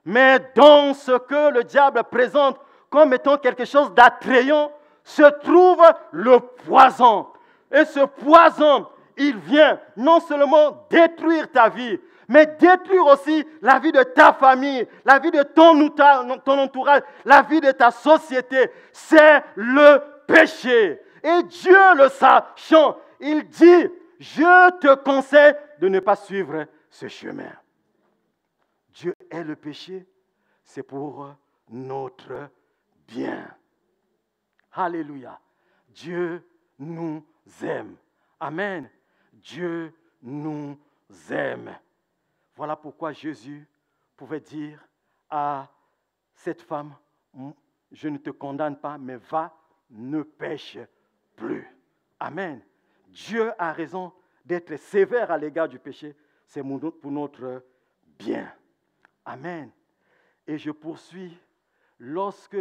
Mais dans ce que le diable présente comme étant quelque chose d'attrayant, se trouve le poison. Et ce poison, il vient non seulement détruire ta vie, mais détruire aussi la vie de ta famille, la vie de ton entourage, la vie de ta société. C'est le péché. Et Dieu le sachant, il dit, je te conseille de ne pas suivre ce chemin. Dieu est le péché, c'est pour notre bien. Alléluia. Dieu nous aime. Amen. Dieu nous aime. Voilà pourquoi Jésus pouvait dire à cette femme, je ne te condamne pas, mais va, ne pêche plus. Amen. Dieu a raison d'être sévère à l'égard du péché. C'est pour notre bien. Amen. Et je poursuis. Lorsque,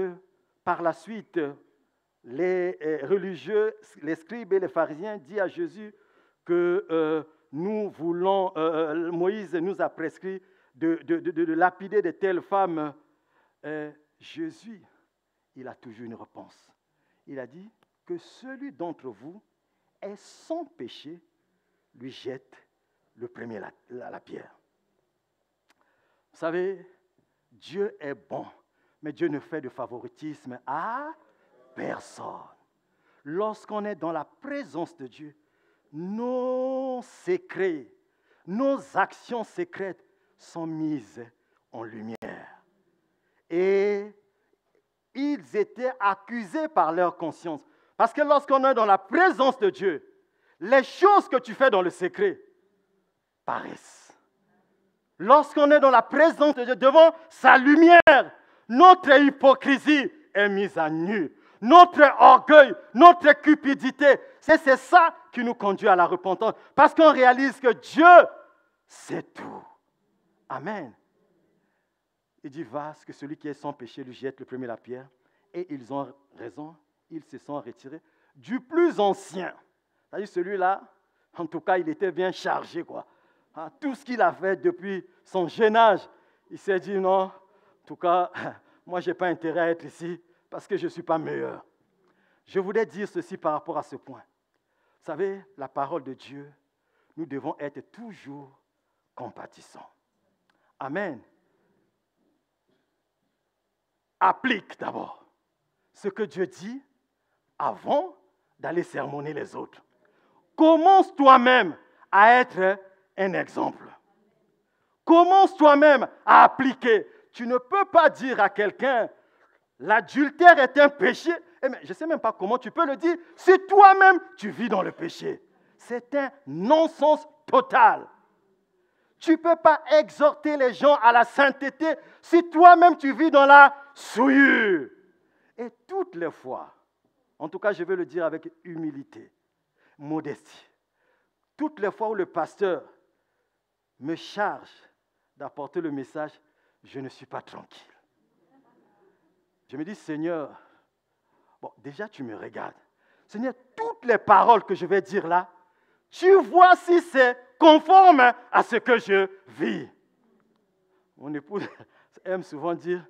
par la suite, les religieux, les scribes et les pharisiens disent à Jésus que nous voulons, Moïse nous a prescrit de lapider de telles femmes. Jésus, il a toujours une réponse. Il a dit que celui d'entre vous est sans péché, lui jette le premier la pierre. Vous savez, Dieu est bon, mais Dieu ne fait de favoritisme à personne. Lorsqu'on est dans la présence de Dieu, nos secrets, nos actions secrètes sont mises en lumière. Et ils étaient accusés par leur conscience. Parce que lorsqu'on est dans la présence de Dieu, les choses que tu fais dans le secret paraissent. Lorsqu'on est dans la présence de Dieu, devant sa lumière, notre hypocrisie est mise à nu. Notre orgueil, notre cupidité, c'est ça qui nous conduit à la repentance. Parce qu'on réalise que Dieu, c'est tout. Amen. Il dit, va, que celui qui est sans péché lui jette le premier la pierre. Et ils ont raison, ils se sont retirés. Du plus ancien, c'est-à-dire celui-là, en tout cas, il était bien chargé, quoi. Tout ce qu'il a fait depuis son jeune âge, il s'est dit, non, en tout cas, moi, je n'ai pas intérêt à être ici parce que je ne suis pas meilleur. Je voulais dire ceci par rapport à ce point. Vous savez, la parole de Dieu, nous devons être toujours compatissants. Amen. Applique d'abord ce que Dieu dit avant d'aller sermonner les autres. Commence toi-même à être un exemple. Commence toi-même à appliquer. Tu ne peux pas dire à quelqu'un, l'adultère est un péché. Mais je ne sais même pas comment tu peux le dire si toi-même tu vis dans le péché. C'est un non-sens total. Tu ne peux pas exhorter les gens à la sainteté si toi-même tu vis dans la souillure. Et toutes les fois, en tout cas je veux le dire avec humilité, modestie, toutes les fois où le pasteur me charge d'apporter le message, je ne suis pas tranquille. Je me dis, Seigneur, bon, déjà tu me regardes. Seigneur, toutes les paroles que je vais dire là, tu vois si c'est conforme à ce que je vis. Mon épouse aime souvent dire,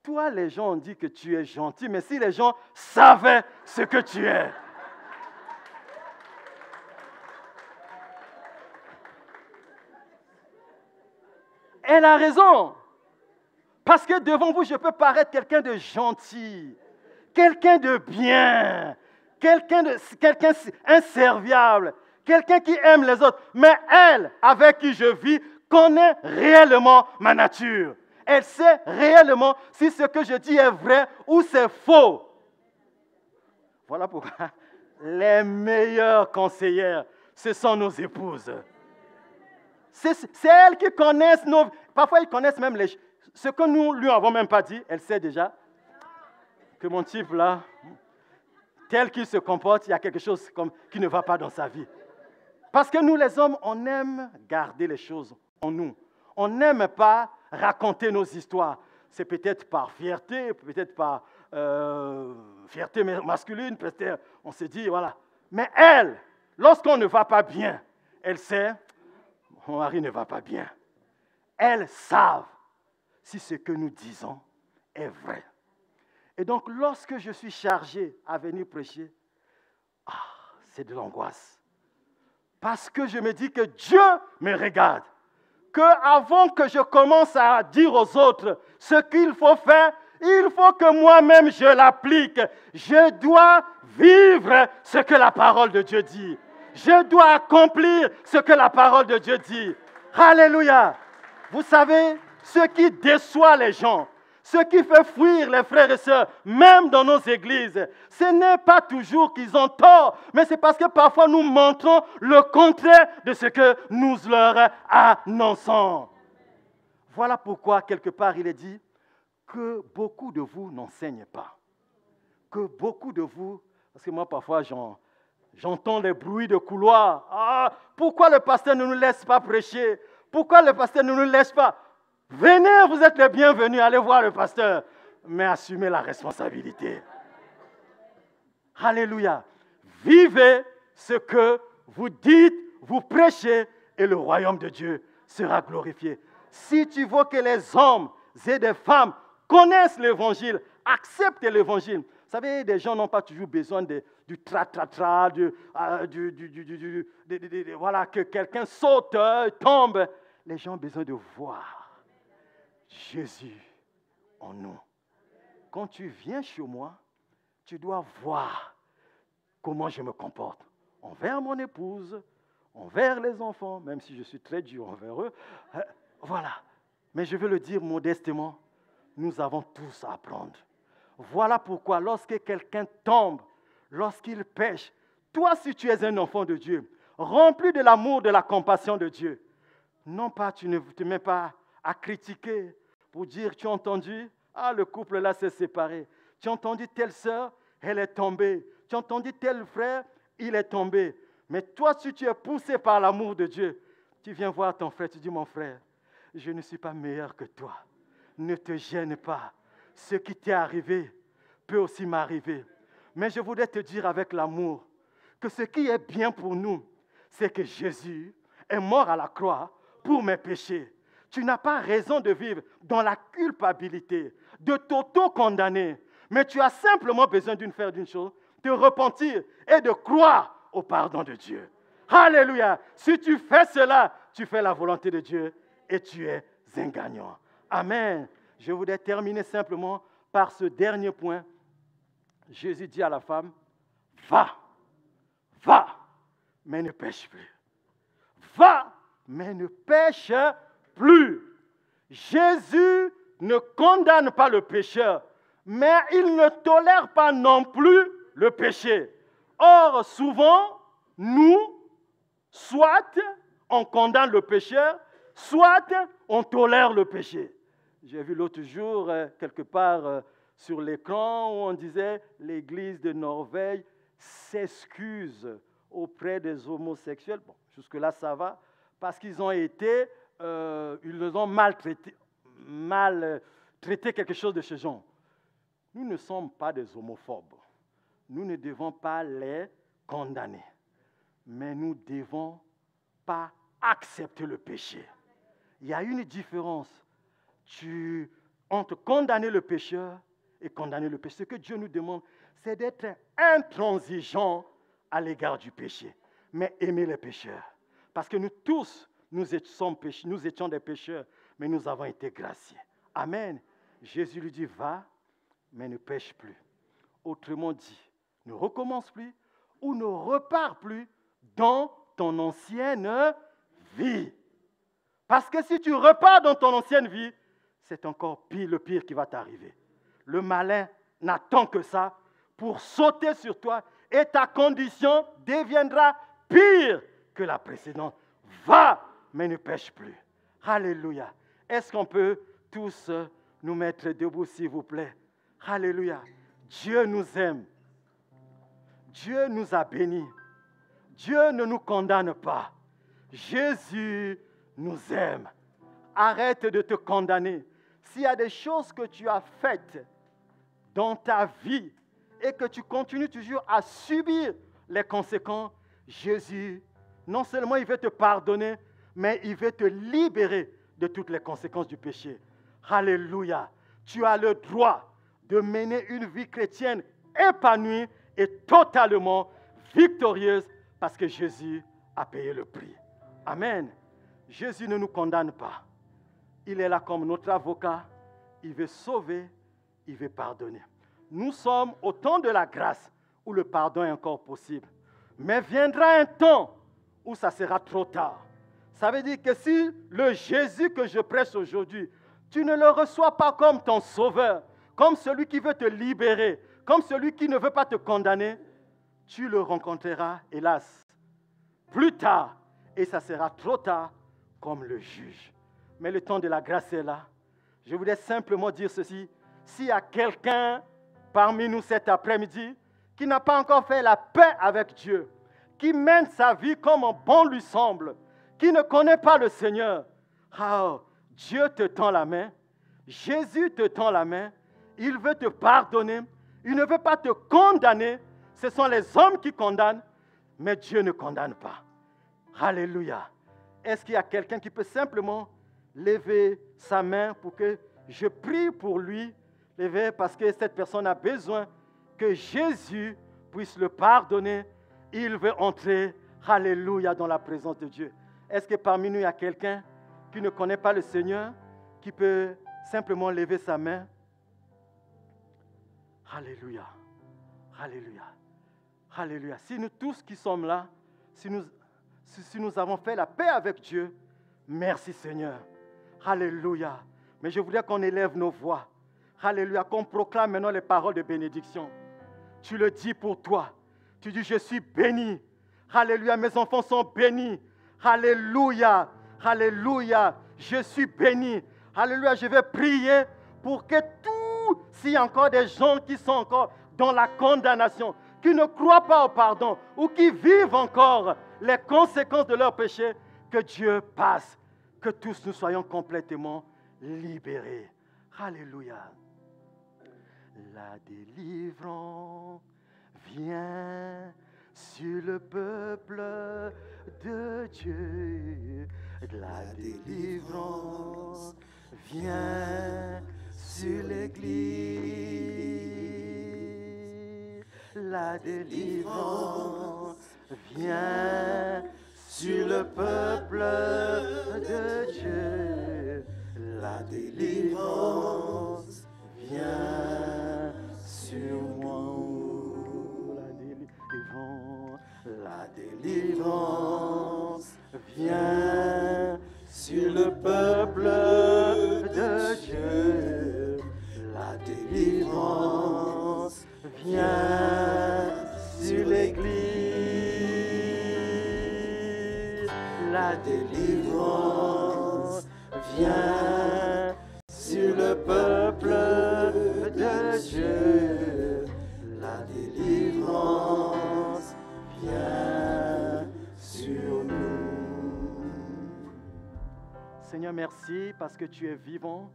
toi les gens ont dit que tu es gentil, mais si les gens savaient ce que tu es. Elle a raison. Parce que devant vous, je peux paraître quelqu'un de gentil, quelqu'un de bien, quelqu'un inserviable, quelqu'un qui aime les autres. Mais elle, avec qui je vis, connaît réellement ma nature. Elle sait réellement si ce que je dis est vrai ou c'est faux. Voilà pourquoi les meilleures conseillères ce sont nos épouses. C'est elles qui connaissent nos... Parfois, ils connaissent même ce que nous lui avons même pas dit. Elle sait déjà que mon type là, tel qu'il se comporte, il y a quelque chose qui ne va pas dans sa vie. Parce que nous, les hommes, on aime garder les choses en nous. On n'aime pas raconter nos histoires. C'est peut-être par fierté, peut-être par fierté masculine, peut-être on se dit, voilà. Mais elle, lorsqu'on ne va pas bien, elle sait, mon mari ne va pas bien. Elles savent si ce que nous disons est vrai. Et donc, lorsque je suis chargé à venir prêcher, c'est de l'angoisse. Parce que je me dis que Dieu me regarde. Qu'avant que je commence à dire aux autres ce qu'il faut faire, il faut que moi-même je l'applique. Je dois vivre ce que la parole de Dieu dit. Je dois accomplir ce que la parole de Dieu dit. Alléluia. Vous savez, ce qui déçoit les gens, ce qui fait fuir les frères et sœurs, même dans nos églises, ce n'est pas toujours qu'ils ont tort, mais c'est parce que parfois nous montrons le contraire de ce que nous leur annonçons. Voilà pourquoi, quelque part, il est dit que beaucoup de vous n'enseignent pas. Que beaucoup de vous, parce que moi parfois j'entends les bruits de couloir. Pourquoi le pasteur ne nous laisse pas prêcher? Pourquoi le pasteur ne nous laisse pas? Venez, vous êtes les bienvenus, allez voir le pasteur, mais assumez la responsabilité. Alléluia. Vivez ce que vous dites, vous prêchez, et le royaume de Dieu sera glorifié. Si tu veux que les hommes et des femmes connaissent l'évangile, acceptent l'évangile, vous savez, des gens n'ont pas toujours besoin du tra-tra-tra, voilà, que quelqu'un saute, tombe. Les gens ont besoin de voir Jésus en nous. Quand tu viens chez moi, tu dois voir comment je me comporte envers mon épouse, envers les enfants, même si je suis très dur envers eux. Voilà. Mais je veux le dire modestement, nous avons tous à apprendre. Voilà pourquoi lorsque quelqu'un tombe, lorsqu'il pêche, toi si tu es un enfant de Dieu, rempli de l'amour, de la compassion de Dieu, non pas tu ne te mets pas à critiquer pour dire, tu as entendu, le couple là s'est séparé. Tu as entendu telle sœur, elle est tombée. Tu as entendu tel frère, il est tombé. Mais toi, si tu es poussé par l'amour de Dieu, tu viens voir ton frère, tu dis, mon frère, je ne suis pas meilleur que toi. Ne te gêne pas. Ce qui t'est arrivé peut aussi m'arriver. Mais je voudrais te dire avec l'amour que ce qui est bien pour nous, c'est que Jésus est mort à la croix pour mes péchés. Tu n'as pas raison de vivre dans la culpabilité, de t'auto-condamner. Mais tu as simplement besoin d'une chose, de repentir et de croire au pardon de Dieu. Alléluia. Si tu fais cela, tu fais la volonté de Dieu et tu es un gagnant. Amen. Je voudrais terminer simplement par ce dernier point. Jésus dit à la femme, va, mais ne pêche plus. Va, mais ne pêche plus. Jésus ne condamne pas le pécheur, mais il ne tolère pas non plus le péché. Or, souvent, nous, soit on condamne le pécheur, soit on tolère le péché. J'ai vu l'autre jour, quelque part sur l'écran, où on disait « l'Église de Norvège s'excuse auprès des homosexuels ». Bon, jusque-là, ça va, parce qu'ils ont été, ils les ont maltraités, quelque chose de ce genre. Nous ne sommes pas des homophobes. Nous ne devons pas les condamner. Mais nous ne devons pas accepter le péché. Il y a une différence entre condamner le pécheur et condamner le péché. Ce que Dieu nous demande, c'est d'être intransigeant à l'égard du péché, mais aimer les pécheurs. Parce que nous tous, nous étions des pécheurs, mais nous avons été graciés. Amen. Jésus lui dit, va, mais ne pêche plus. Autrement dit, ne recommence plus ou ne repars plus dans ton ancienne vie. Parce que si tu repars dans ton ancienne vie, c'est encore pire, le pire qui va t'arriver. Le malin n'attend que ça pour sauter sur toi et ta condition deviendra pire que la précédente. Va, mais ne pêche plus. Alléluia. Est-ce qu'on peut tous nous mettre debout, s'il vous plaît? Alléluia. Dieu nous aime. Dieu nous a bénis. Dieu ne nous condamne pas. Jésus nous aime. Arrête de te condamner. S'il y a des choses que tu as faites dans ta vie et que tu continues toujours à subir les conséquences, Jésus, non seulement il veut te pardonner, mais il veut te libérer de toutes les conséquences du péché. Alléluia. Tu as le droit de mener une vie chrétienne épanouie et totalement victorieuse parce que Jésus a payé le prix. Amen. Jésus ne nous condamne pas. Il est là comme notre avocat. Il veut sauver, il veut pardonner. Nous sommes au temps de la grâce où le pardon est encore possible. Mais viendra un temps où ça sera trop tard. Ça veut dire que si le Jésus que je prêche aujourd'hui, tu ne le reçois pas comme ton sauveur, comme celui qui veut te libérer, comme celui qui ne veut pas te condamner, tu le rencontreras, hélas, plus tard, et ça sera trop tard comme le juge. Mais le temps de la grâce est là. Je voulais simplement dire ceci. S'il y a quelqu'un parmi nous cet après-midi qui n'a pas encore fait la paix avec Dieu, qui mène sa vie comme bon lui semble, qui ne connaît pas le Seigneur, oh, Dieu te tend la main, Jésus te tend la main, il veut te pardonner, il ne veut pas te condamner. Ce sont les hommes qui condamnent, mais Dieu ne condamne pas. Alléluia. Est-ce qu'il y a quelqu'un qui peut simplement lever sa main pour que je prie pour lui, lever parce que cette personne a besoin que Jésus puisse le pardonner. Il veut entrer, alléluia, dans la présence de Dieu. Est-ce que parmi nous, il y a quelqu'un qui ne connaît pas le Seigneur, qui peut simplement lever sa main? Alléluia, alléluia, alléluia. Si nous tous qui sommes là, si nous avons fait la paix avec Dieu, merci Seigneur. Alléluia. Mais je voudrais qu'on élève nos voix. Alléluia. Qu'on proclame maintenant les paroles de bénédiction. Tu le dis pour toi. Tu dis, je suis béni. Alléluia. Mes enfants sont bénis. Alléluia. Alléluia. Je suis béni. Alléluia. Je vais prier pour que s'il y a encore des gens qui sont encore dans la condamnation, qui ne croient pas au pardon ou qui vivent encore les conséquences de leur péché, que Dieu passe. Que tous nous soyons complètement libérés. Alléluia. La délivrance vient sur le peuple de Dieu. La délivrance vient sur l'Église. La délivrance vient sur le peuple de Dieu. La délivrance vient sur moi. La délivrance vient sur le peuple de Dieu. La délivrance vient sur l'Église. La délivrance vient sur le peuple de Dieu. La délivrance vient sur nous. Seigneur, merci parce que tu es vivant.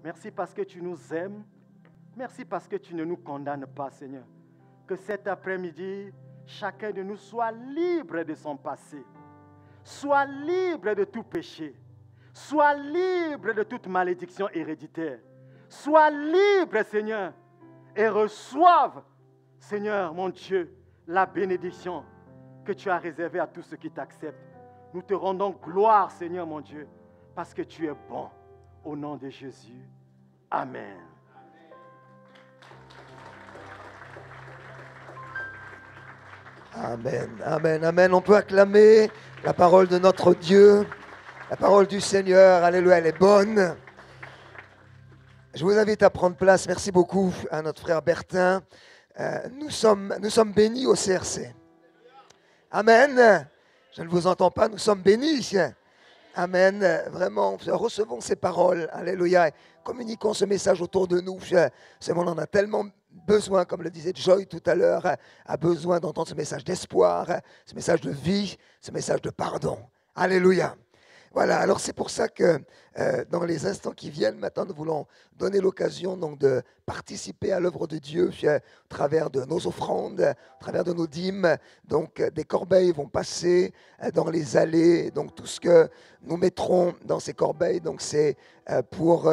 Merci parce que tu nous aimes. Merci parce que tu ne nous condamnes pas, Seigneur. Que cet après-midi, chacun de nous soit libre de son passé. Soit libre de tout péché. Sois libre de toute malédiction héréditaire. Sois libre, Seigneur, et reçoive, Seigneur, mon Dieu, la bénédiction que tu as réservée à tous ceux qui t'acceptent. Nous te rendons gloire, Seigneur, mon Dieu, parce que tu es bon. Au nom de Jésus. Amen. Amen, amen, amen. On peut acclamer la parole de notre Dieu. La parole du Seigneur, alléluia, elle est bonne. Je vous invite à prendre place. Merci beaucoup à notre frère Bertin. Nous sommes bénis au CRC. Amen. Je ne vous entends pas, nous sommes bénis. Amen. Vraiment, recevons ces paroles. Alléluia. Communiquons ce message autour de nous. Ce monde en a tellement besoin, comme le disait Joy tout à l'heure, a besoin d'entendre ce message d'espoir, ce message de vie, ce message de pardon. Alléluia. Voilà, alors c'est pour ça que dans les instants qui viennent, maintenant, nous voulons donner l'occasion donc de participer à l'œuvre de Dieu au travers de nos offrandes, au travers de nos dîmes. Donc des corbeilles vont passer dans les allées. Donc tout ce que nous mettrons dans ces corbeilles, donc c'est pour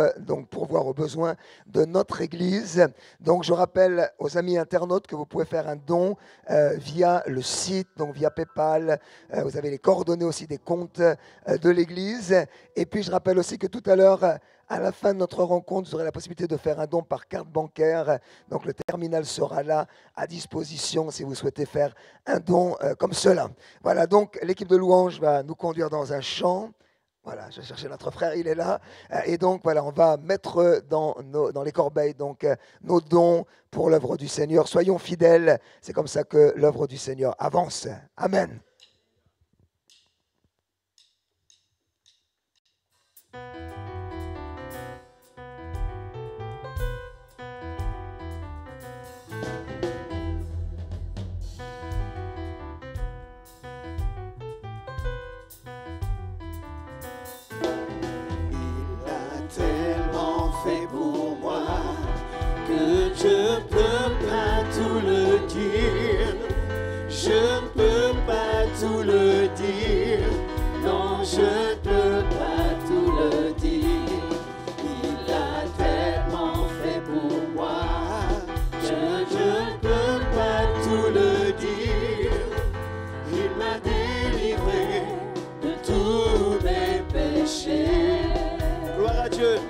pourvoir aux besoins de notre Église. Donc je rappelle aux amis internautes que vous pouvez faire un don via le site, donc via PayPal. Vous avez les coordonnées aussi des comptes de l'Église. Et puis je rappelle aussi que tout à l'heure, à la fin de notre rencontre, vous aurez la possibilité de faire un don par carte bancaire. Donc le terminal sera là à disposition si vous souhaitez faire un don comme cela. Voilà, donc l'équipe de louange va nous conduire dans un chant. Voilà, je cherchais notre frère, il est là. Et donc voilà, on va mettre dans les corbeilles donc nos dons pour l'œuvre du Seigneur. Soyons fidèles, c'est comme ça que l'œuvre du Seigneur avance. Amen. Je peux pas tout le dire, je ne peux pas tout le dire, non je peux pas tout le dire. Il a tellement fait pour moi que je ne peux pas tout le dire. Il m'a délivré de tous mes péchés. Gloire à Dieu.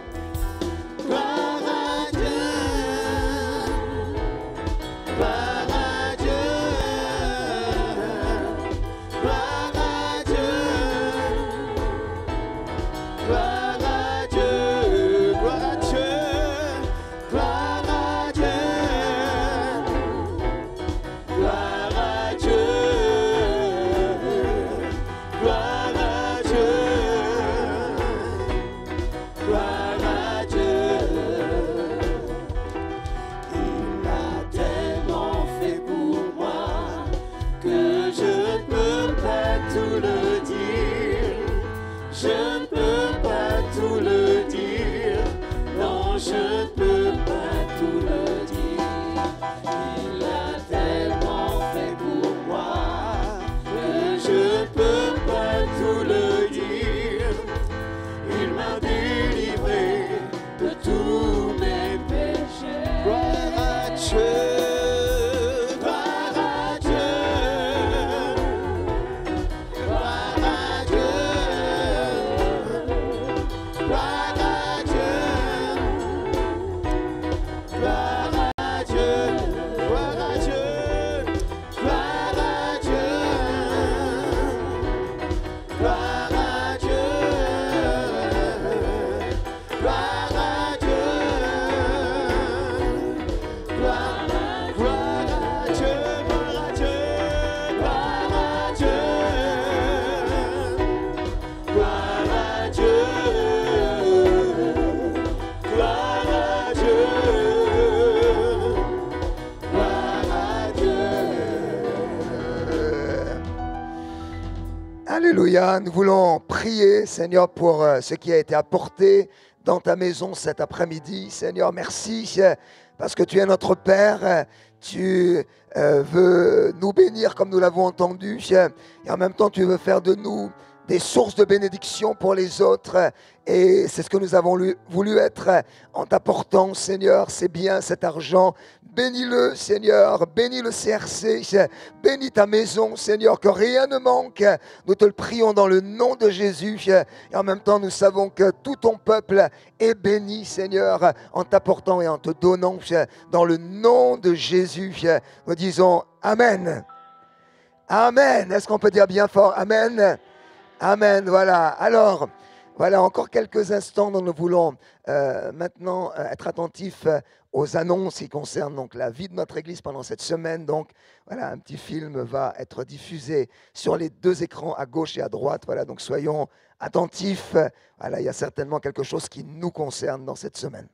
Alléluia, nous voulons prier, Seigneur, pour ce qui a été apporté dans ta maison cet après-midi. Seigneur, merci parce que tu es notre Père. Tu veux nous bénir comme nous l'avons entendu. Et en même temps, tu veux faire de nous des sources de bénédiction pour les autres. Et c'est ce que nous avons voulu être en t'apportant, Seigneur. C'est bien cet argent. Bénis-le, Seigneur. Bénis le CRC. Bénis ta maison, Seigneur. Que rien ne manque. Nous te le prions dans le nom de Jésus. Et en même temps, nous savons que tout ton peuple est béni, Seigneur, en t'apportant et en te donnant. Dans le nom de Jésus, nous disons Amen. Amen. Est-ce qu'on peut dire bien fort Amen? Amen. Voilà. Alors, Voilà, encore quelques instants dont nous voulons maintenant être attentifs aux annonces qui concernent donc la vie de notre Église pendant cette semaine. Donc, voilà, un petit film va être diffusé sur les deux écrans à gauche et à droite. Voilà, donc soyons attentifs. Voilà, il y a certainement quelque chose qui nous concerne dans cette semaine.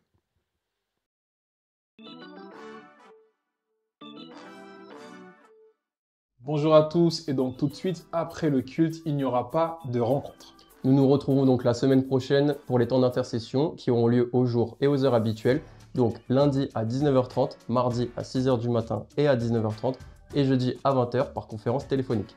Bonjour à tous, et donc tout de suite, après le culte, il n'y aura pas de rencontre. Nous nous retrouvons donc la semaine prochaine pour les temps d'intercession qui auront lieu au jour et aux heures habituelles. Donc lundi à 19h30, mardi à 6h du matin et à 19h30 et jeudi à 20h par conférence téléphonique.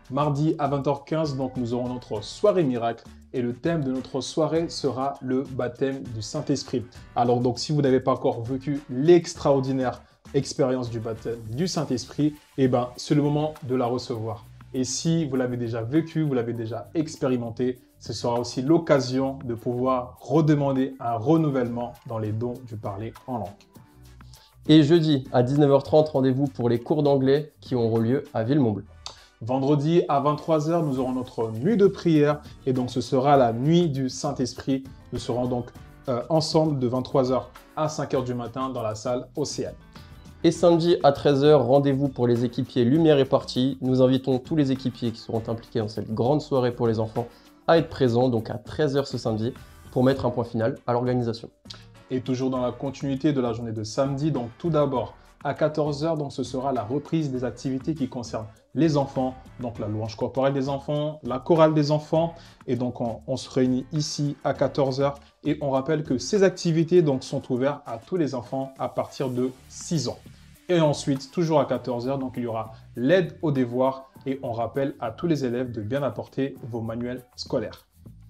Mardi à 20h15, donc nous aurons notre soirée miracle et le thème de notre soirée sera le baptême du Saint-Esprit. Alors donc si vous n'avez pas encore vécu l'extraordinaire expérience du baptême du Saint-Esprit, eh ben c'est le moment de la recevoir. Et si vous l'avez déjà vécu, vous l'avez déjà expérimenté, ce sera aussi l'occasion de pouvoir redemander un renouvellement dans les dons du parler en langue. Et jeudi à 19h30, rendez-vous pour les cours d'anglais qui auront lieu à Villemomble. Vendredi à 23h, nous aurons notre nuit de prière et donc ce sera la nuit du Saint-Esprit. Nous serons donc ensemble de 23h à 5h du matin dans la salle Océane. Et samedi à 13h, rendez-vous pour les équipiers Lumière et Partie. Nous invitons tous les équipiers qui seront impliqués dans cette grande soirée pour les enfants à être présents, donc à 13h ce samedi, pour mettre un point final à l'organisation. Et toujours dans la continuité de la journée de samedi, donc tout d'abord à 14h, donc ce sera la reprise des activités qui concernent les enfants, donc la louange corporelle des enfants, la chorale des enfants, et donc on se réunit ici à 14h, et on rappelle que ces activités donc sont ouvertes à tous les enfants à partir de 6 ans. Et ensuite, toujours à 14h, donc il y aura l'aide aux devoirs, et on rappelle à tous les élèves de bien apporter vos manuels scolaires.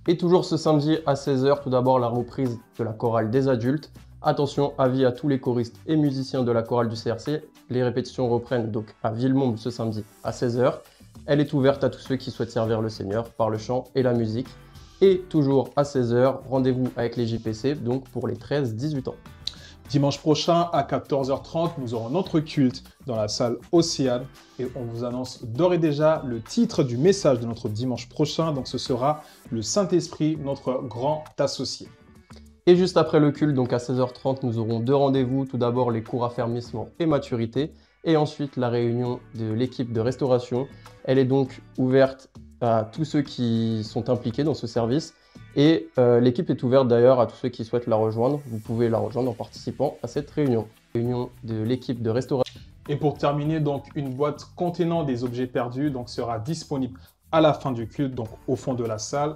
Et toujours ce samedi à 16h, tout d'abord la reprise de la chorale des adultes. Attention, avis à tous les choristes et musiciens de la chorale du CRC. Les répétitions reprennent donc à Villemomble ce samedi à 16h. Elle est ouverte à tous ceux qui souhaitent servir le Seigneur par le chant et la musique. Et toujours à 16h, rendez-vous avec les JPC, donc pour les 13-18 ans. Dimanche prochain à 14h30, nous aurons notre culte dans la salle Océane et on vous annonce d'ores et déjà le titre du message de notre dimanche prochain. Donc ce sera le Saint-Esprit, notre grand associé. Et juste après le culte, donc à 16h30, nous aurons deux rendez-vous. Tout d'abord les cours affermissement et maturité et ensuite la réunion de l'équipe de restauration. Elle est donc ouverte à tous ceux qui sont impliqués dans ce service. Et l'équipe est ouverte d'ailleurs à tous ceux qui souhaitent la rejoindre. Vous pouvez la rejoindre en participant à cette réunion. Réunion de l'équipe de restauration. Et pour terminer, donc une boîte contenant des objets perdus donc, sera disponible à la fin du culte, donc au fond de la salle.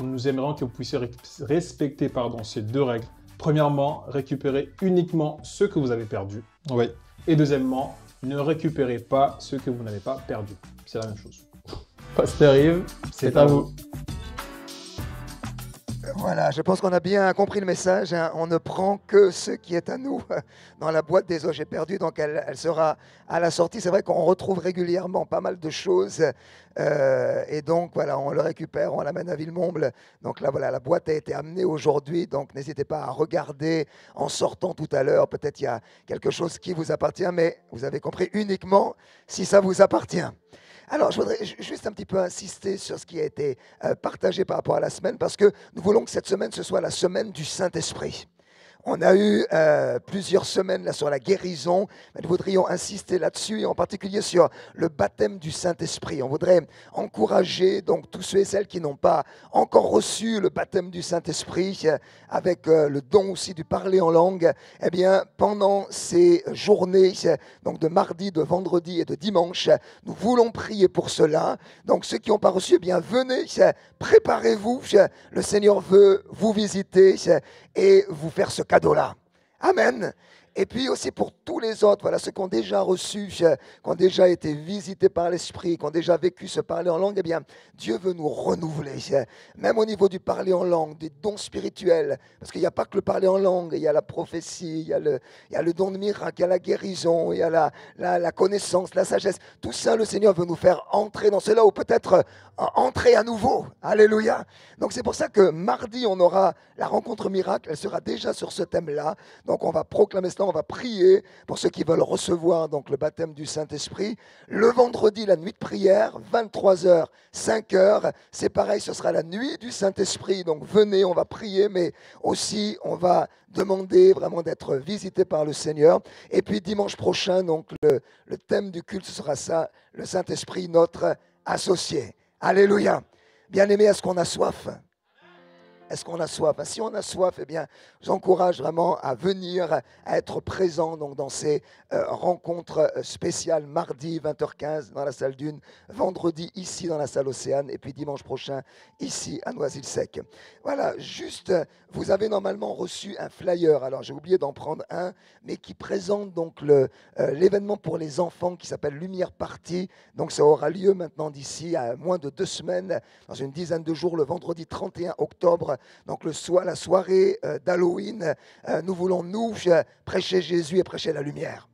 Nous aimerions que vous puissiez respecter ces deux règles. Premièrement, récupérez uniquement ce que vous avez perdu. Oui. Et deuxièmement, ne récupérez pas ce que vous n'avez pas perdu. C'est la même chose. Pasteur Yves, c'est à vous. Voilà, je pense qu'on a bien compris le message. Hein. On ne prend que ce qui est à nous dans la boîte des objets perdus. Donc, elle sera à la sortie. C'est vrai qu'on retrouve régulièrement pas mal de choses. Et donc, voilà, on le récupère, on l'amène à Villemomble. Donc là, voilà, la boîte a été amenée aujourd'hui. Donc, n'hésitez pas à regarder en sortant tout à l'heure. Peut-être il y a quelque chose qui vous appartient, mais vous avez compris uniquement si ça vous appartient. Alors, je voudrais juste un petit peu insister sur ce qui a été partagé par rapport à la semaine, parce que nous voulons que cette semaine, ce soit la semaine du Saint-Esprit. On a eu plusieurs semaines là, sur la guérison, mais nous voudrions insister là-dessus, et en particulier sur le baptême du Saint-Esprit. On voudrait encourager donc tous ceux et celles qui n'ont pas encore reçu le baptême du Saint-Esprit, avec le don aussi du parler en langue. Eh bien, pendant ces journées, donc de mardi, de vendredi et de dimanche, nous voulons prier pour cela. Donc ceux qui n'ont pas reçu, eh bien venez, préparez-vous. Le Seigneur veut vous visiter et vous faire ce cadeau-là. Amen. Et puis aussi pour tous les autres, voilà, ceux qui ont déjà reçu, qui ont déjà été visités par l'Esprit, qui ont déjà vécu ce parler en langue, eh bien, Dieu veut nous renouveler. Même au niveau du parler en langue, des dons spirituels, parce qu'il n'y a pas que le parler en langue, il y a la prophétie, il y a le don de miracle, il y a la guérison, il y a la connaissance, la sagesse. Tout ça, le Seigneur veut nous faire entrer dans cela, ou peut-être entrer à nouveau. Alléluia. Donc c'est pour ça que mardi, on aura la rencontre miracle, elle sera déjà sur ce thème-là. Donc on va proclamer cela. temps, on va prier pour ceux qui veulent recevoir donc le baptême du Saint-Esprit. Le vendredi, la nuit de prière, 23h, 5h. C'est pareil, ce sera la nuit du Saint-Esprit. Donc venez, on va prier, mais aussi on va demander vraiment d'être visité par le Seigneur. Et puis dimanche prochain, donc le thème du culte, ce sera ça, le Saint-Esprit, notre associé. Alléluia. Bien-aimés, est-ce qu'on a soif ? Est-ce qu'on a soif? Si on a soif, eh bien, je vous encourage vraiment à venir, à être présent donc, dans ces rencontres spéciales, mardi 20h15 dans la salle d'Une, vendredi ici dans la salle Océane, et puis dimanche prochain ici à Noisy-le-Sec. Voilà, juste, vous avez normalement reçu un flyer, alors j'ai oublié d'en prendre un, mais qui présente donc l'événement pour les enfants qui s'appelle Lumière Party. Donc ça aura lieu maintenant d'ici à moins de 2 semaines, dans une dizaine de jours, le vendredi 31 octobre. Donc la soirée d'Halloween, nous voulons nous prêcher Jésus et prêcher la lumière.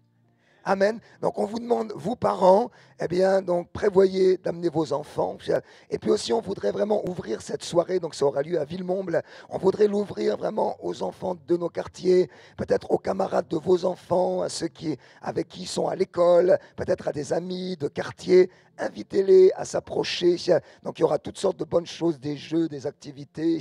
Amen. Donc on vous demande, vous parents, eh bien donc prévoyez d'amener vos enfants. Et puis aussi on voudrait vraiment ouvrir cette soirée, donc ça aura lieu à Villemomble. On voudrait l'ouvrir vraiment aux enfants de nos quartiers, peut-être aux camarades de vos enfants, à ceux avec qui ils sont à l'école, peut-être à des amis de quartier. Invitez-les à s'approcher. Donc il y aura toutes sortes de bonnes choses, des jeux, des activités.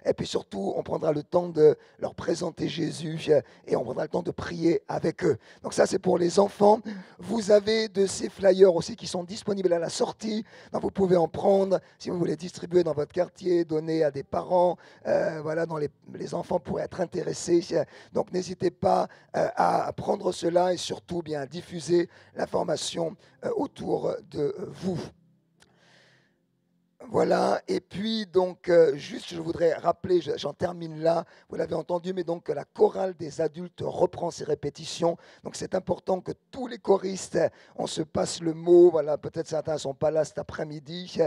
Et puis surtout, on prendra le temps de leur présenter Jésus et on prendra le temps de prier avec eux. Donc ça, c'est pour les enfants. Vous avez de ces flyers aussi qui sont disponibles à la sortie. Donc vous pouvez en prendre si vous voulez distribuer dans votre quartier, donner à des parents, voilà, dont les enfants pourraient être intéressés. Donc n'hésitez pas à prendre cela et surtout bien diffuser l'information autour de vous. Voilà, et puis donc juste je voudrais rappeler, j'en termine là, vous l'avez entendu, mais donc que la chorale des adultes reprend ses répétitions. Donc c'est important que tous les choristes, on se passe le mot, voilà, peut-être certains ne sont pas là cet après-midi.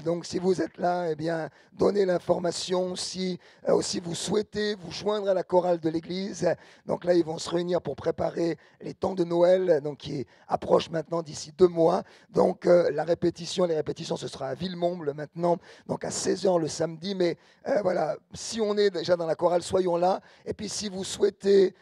Donc si vous êtes là, eh bien donnez l'information. Si aussi vous souhaitez vous joindre à la chorale de l'église, donc là ils vont se réunir pour préparer les temps de Noël, donc qui approchent maintenant d'ici 2 mois. Donc les répétitions ce sera à Villemomble maintenant, donc à 16h le samedi, mais voilà, si on est déjà dans la chorale, soyons là, et puis si vous souhaitez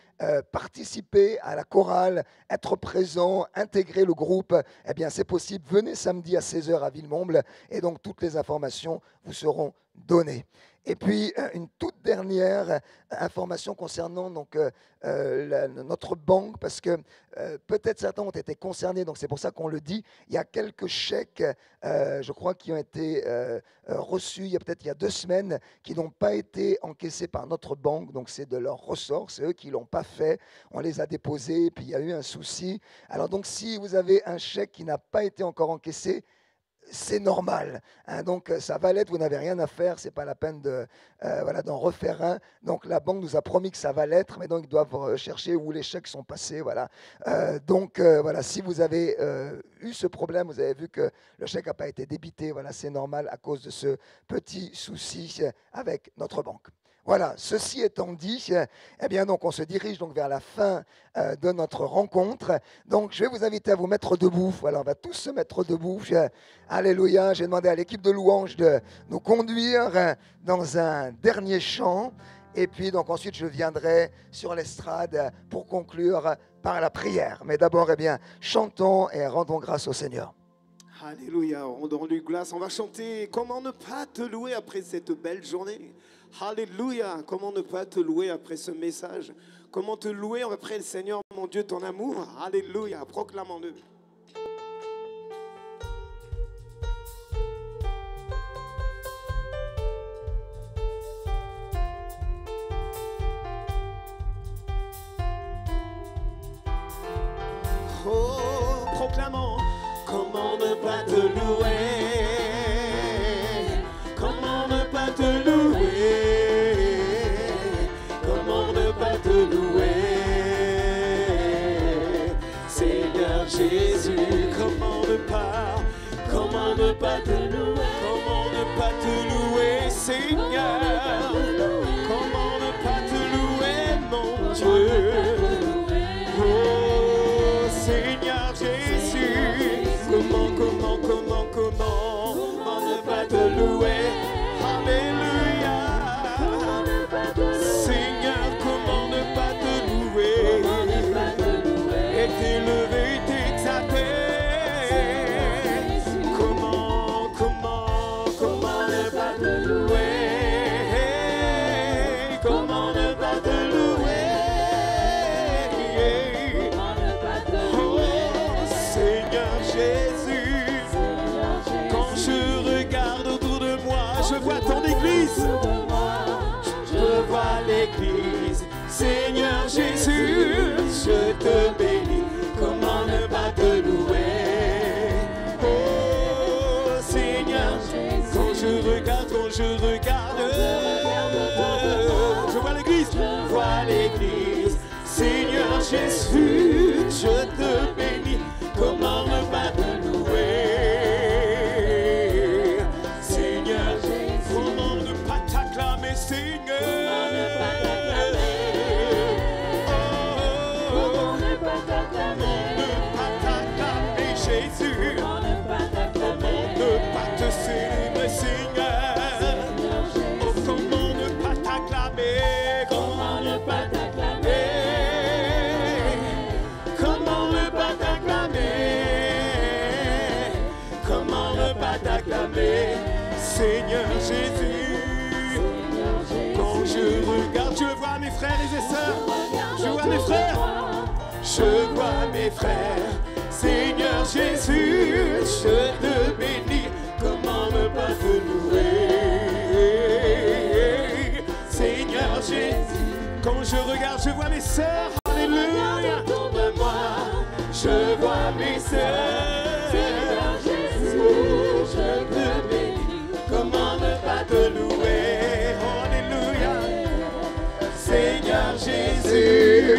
participer à la chorale, être présent, intégrer le groupe, eh bien c'est possible, venez samedi à 16h à Villemomble, et donc toutes les informations vous seront données. Et puis, une toute dernière information concernant donc, notre banque, parce que peut-être certains ont été concernés, donc c'est pour ça qu'on le dit. Il y a quelques chèques, je crois, qui ont été reçus il y a 2 semaines, qui n'ont pas été encaissés par notre banque, donc c'est de leur ressort, c'est eux qui ne l'ont pas fait. On les a déposés, et puis il y a eu un souci. Alors donc, si vous avez un chèque qui n'a pas été encore encaissé, c'est normal, hein, donc ça va l'être, vous n'avez rien à faire, c'est pas la peine d'en refaire un. Donc la banque nous a promis que ça va l'être, mais donc ils doivent chercher où les chèques sont passés, voilà. Donc voilà, si vous avez eu ce problème, vous avez vu que le chèque n'a pas été débité, voilà, c'est normal à cause de ce petit souci avec notre banque. Voilà, ceci étant dit, eh bien donc on se dirige donc vers la fin de notre rencontre. Donc je vais vous inviter à vous mettre debout. Voilà, on va tous se mettre debout. Alléluia. J'ai demandé à l'équipe de louange de nous conduire dans un dernier chant. Et puis donc ensuite je viendrai sur l'estrade pour conclure par la prière. Mais d'abord, eh bien, chantons et rendons grâce au Seigneur. Alléluia, rendons-lui grâce. On va chanter. Comment ne pas te louer après cette belle journée? Alléluia, comment ne pas te louer après ce message? Comment te louer après le Seigneur, mon Dieu, ton amour? Alléluia, proclamons-le. Oh, proclamons. Comment ne pas te louer? Comment ne pas te louer? Comment ne pas te louer? Seigneur Jésus, comment ne pas te louer? Comment ne pas te louer, Seigneur? Comment ne pas te louer, mon Dieu? Oh, Seigneur Jésus, comment ne pas te louer? Alléluia. Seigneur, comment ne pas te louer? Quand je regarde, je vois l'église, Seigneur Jésus, je te bénis, comment ne pas te louer? Seigneur Jésus, comment ne pas t'acclamer, Seigneur? Comment ne pas t'acclamer, Jésus? Comment ne pas te célébrer, Seigneur? Oh, comment ne pas t'acclamer? Comment ne pas t'acclamer? Comment ne pas t'acclamer? Comment ne pas t'acclamer, Seigneur Jésus? Quand je regarde, je vois mes frères et sœurs. Je vois mes frères. Je vois mes frères. Seigneur Jésus, je te bénis. Comment ne pas te louer? Seigneur Jésus. Quand je regarde, je vois mes sœurs. Alléluia. Autour de moi, je vois mes sœurs. Seigneur Jésus, je te bénis. Comment ne pas te louer? Alléluia. Seigneur Jésus.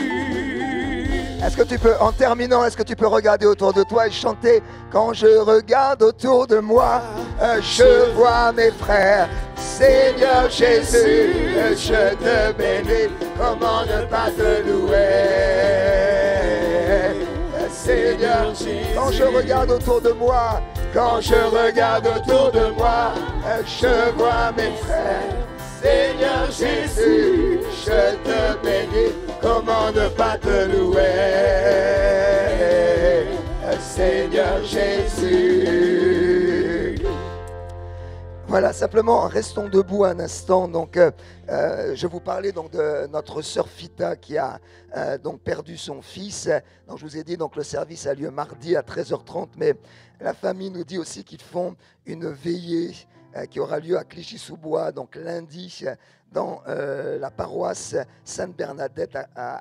Est-ce que tu peux, en terminant, est-ce que tu peux regarder autour de toi et chanter? Quand je regarde autour de moi, je vois mes frères. Seigneur Jésus, je te bénis. Comment ne pas te louer? Seigneur Jésus, quand je regarde autour de moi, quand je regarde autour de moi, je vois mes frères. Seigneur Jésus, je te bénis. Comment ne pas te louer? Seigneur Jésus. Voilà, simplement, restons debout un instant. Donc, je vous parlais donc de notre sœur Fita qui a donc perdu son fils. Donc, je vous ai dit donc le service a lieu mardi à 13h30, mais la famille nous dit aussi qu'ils font une veillée qui aura lieu à Clichy-sous-Bois, donc lundi, dans la paroisse Sainte-Bernadette à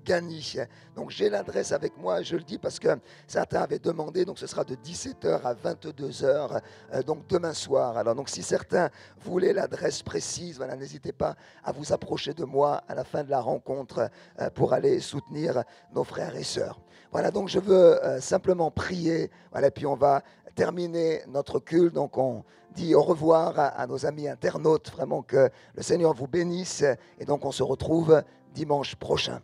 Gagny. Donc j'ai l'adresse avec moi, je le dis parce que certains avaient demandé, donc ce sera de 17h à 22h, donc demain soir. Alors donc si certains voulaient l'adresse précise, voilà, n'hésitez pas à vous approcher de moi à la fin de la rencontre pour aller soutenir nos frères et sœurs. Voilà, donc je veux simplement prier, voilà, puis on va terminer notre culte, donc on dit au revoir à nos amis internautes, vraiment que le Seigneur vous bénisse, et donc on se retrouve dimanche prochain.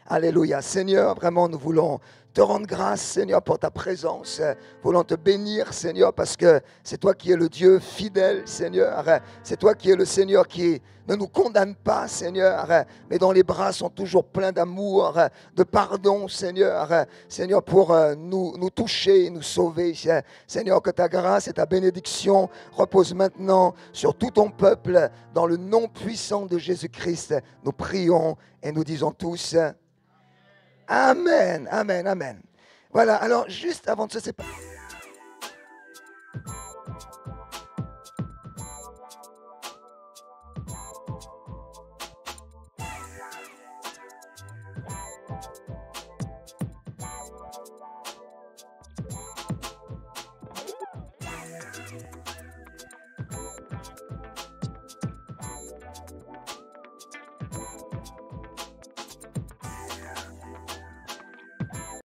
Alléluia. Seigneur, vraiment nous voulons te rendre grâce, Seigneur, pour ta présence. Voulons te bénir, Seigneur, parce que c'est toi qui es le Dieu fidèle, Seigneur. C'est toi qui es le Seigneur qui ne nous condamne pas, Seigneur, mais dont les bras sont toujours pleins d'amour, de pardon, Seigneur. Seigneur, pour nous toucher, nous sauver. Seigneur, que ta grâce et ta bénédiction reposent maintenant sur tout ton peuple. Dans le nom puissant de Jésus-Christ, nous prions et nous disons tous... Amen, amen, amen. Voilà, alors juste avant de se séparer...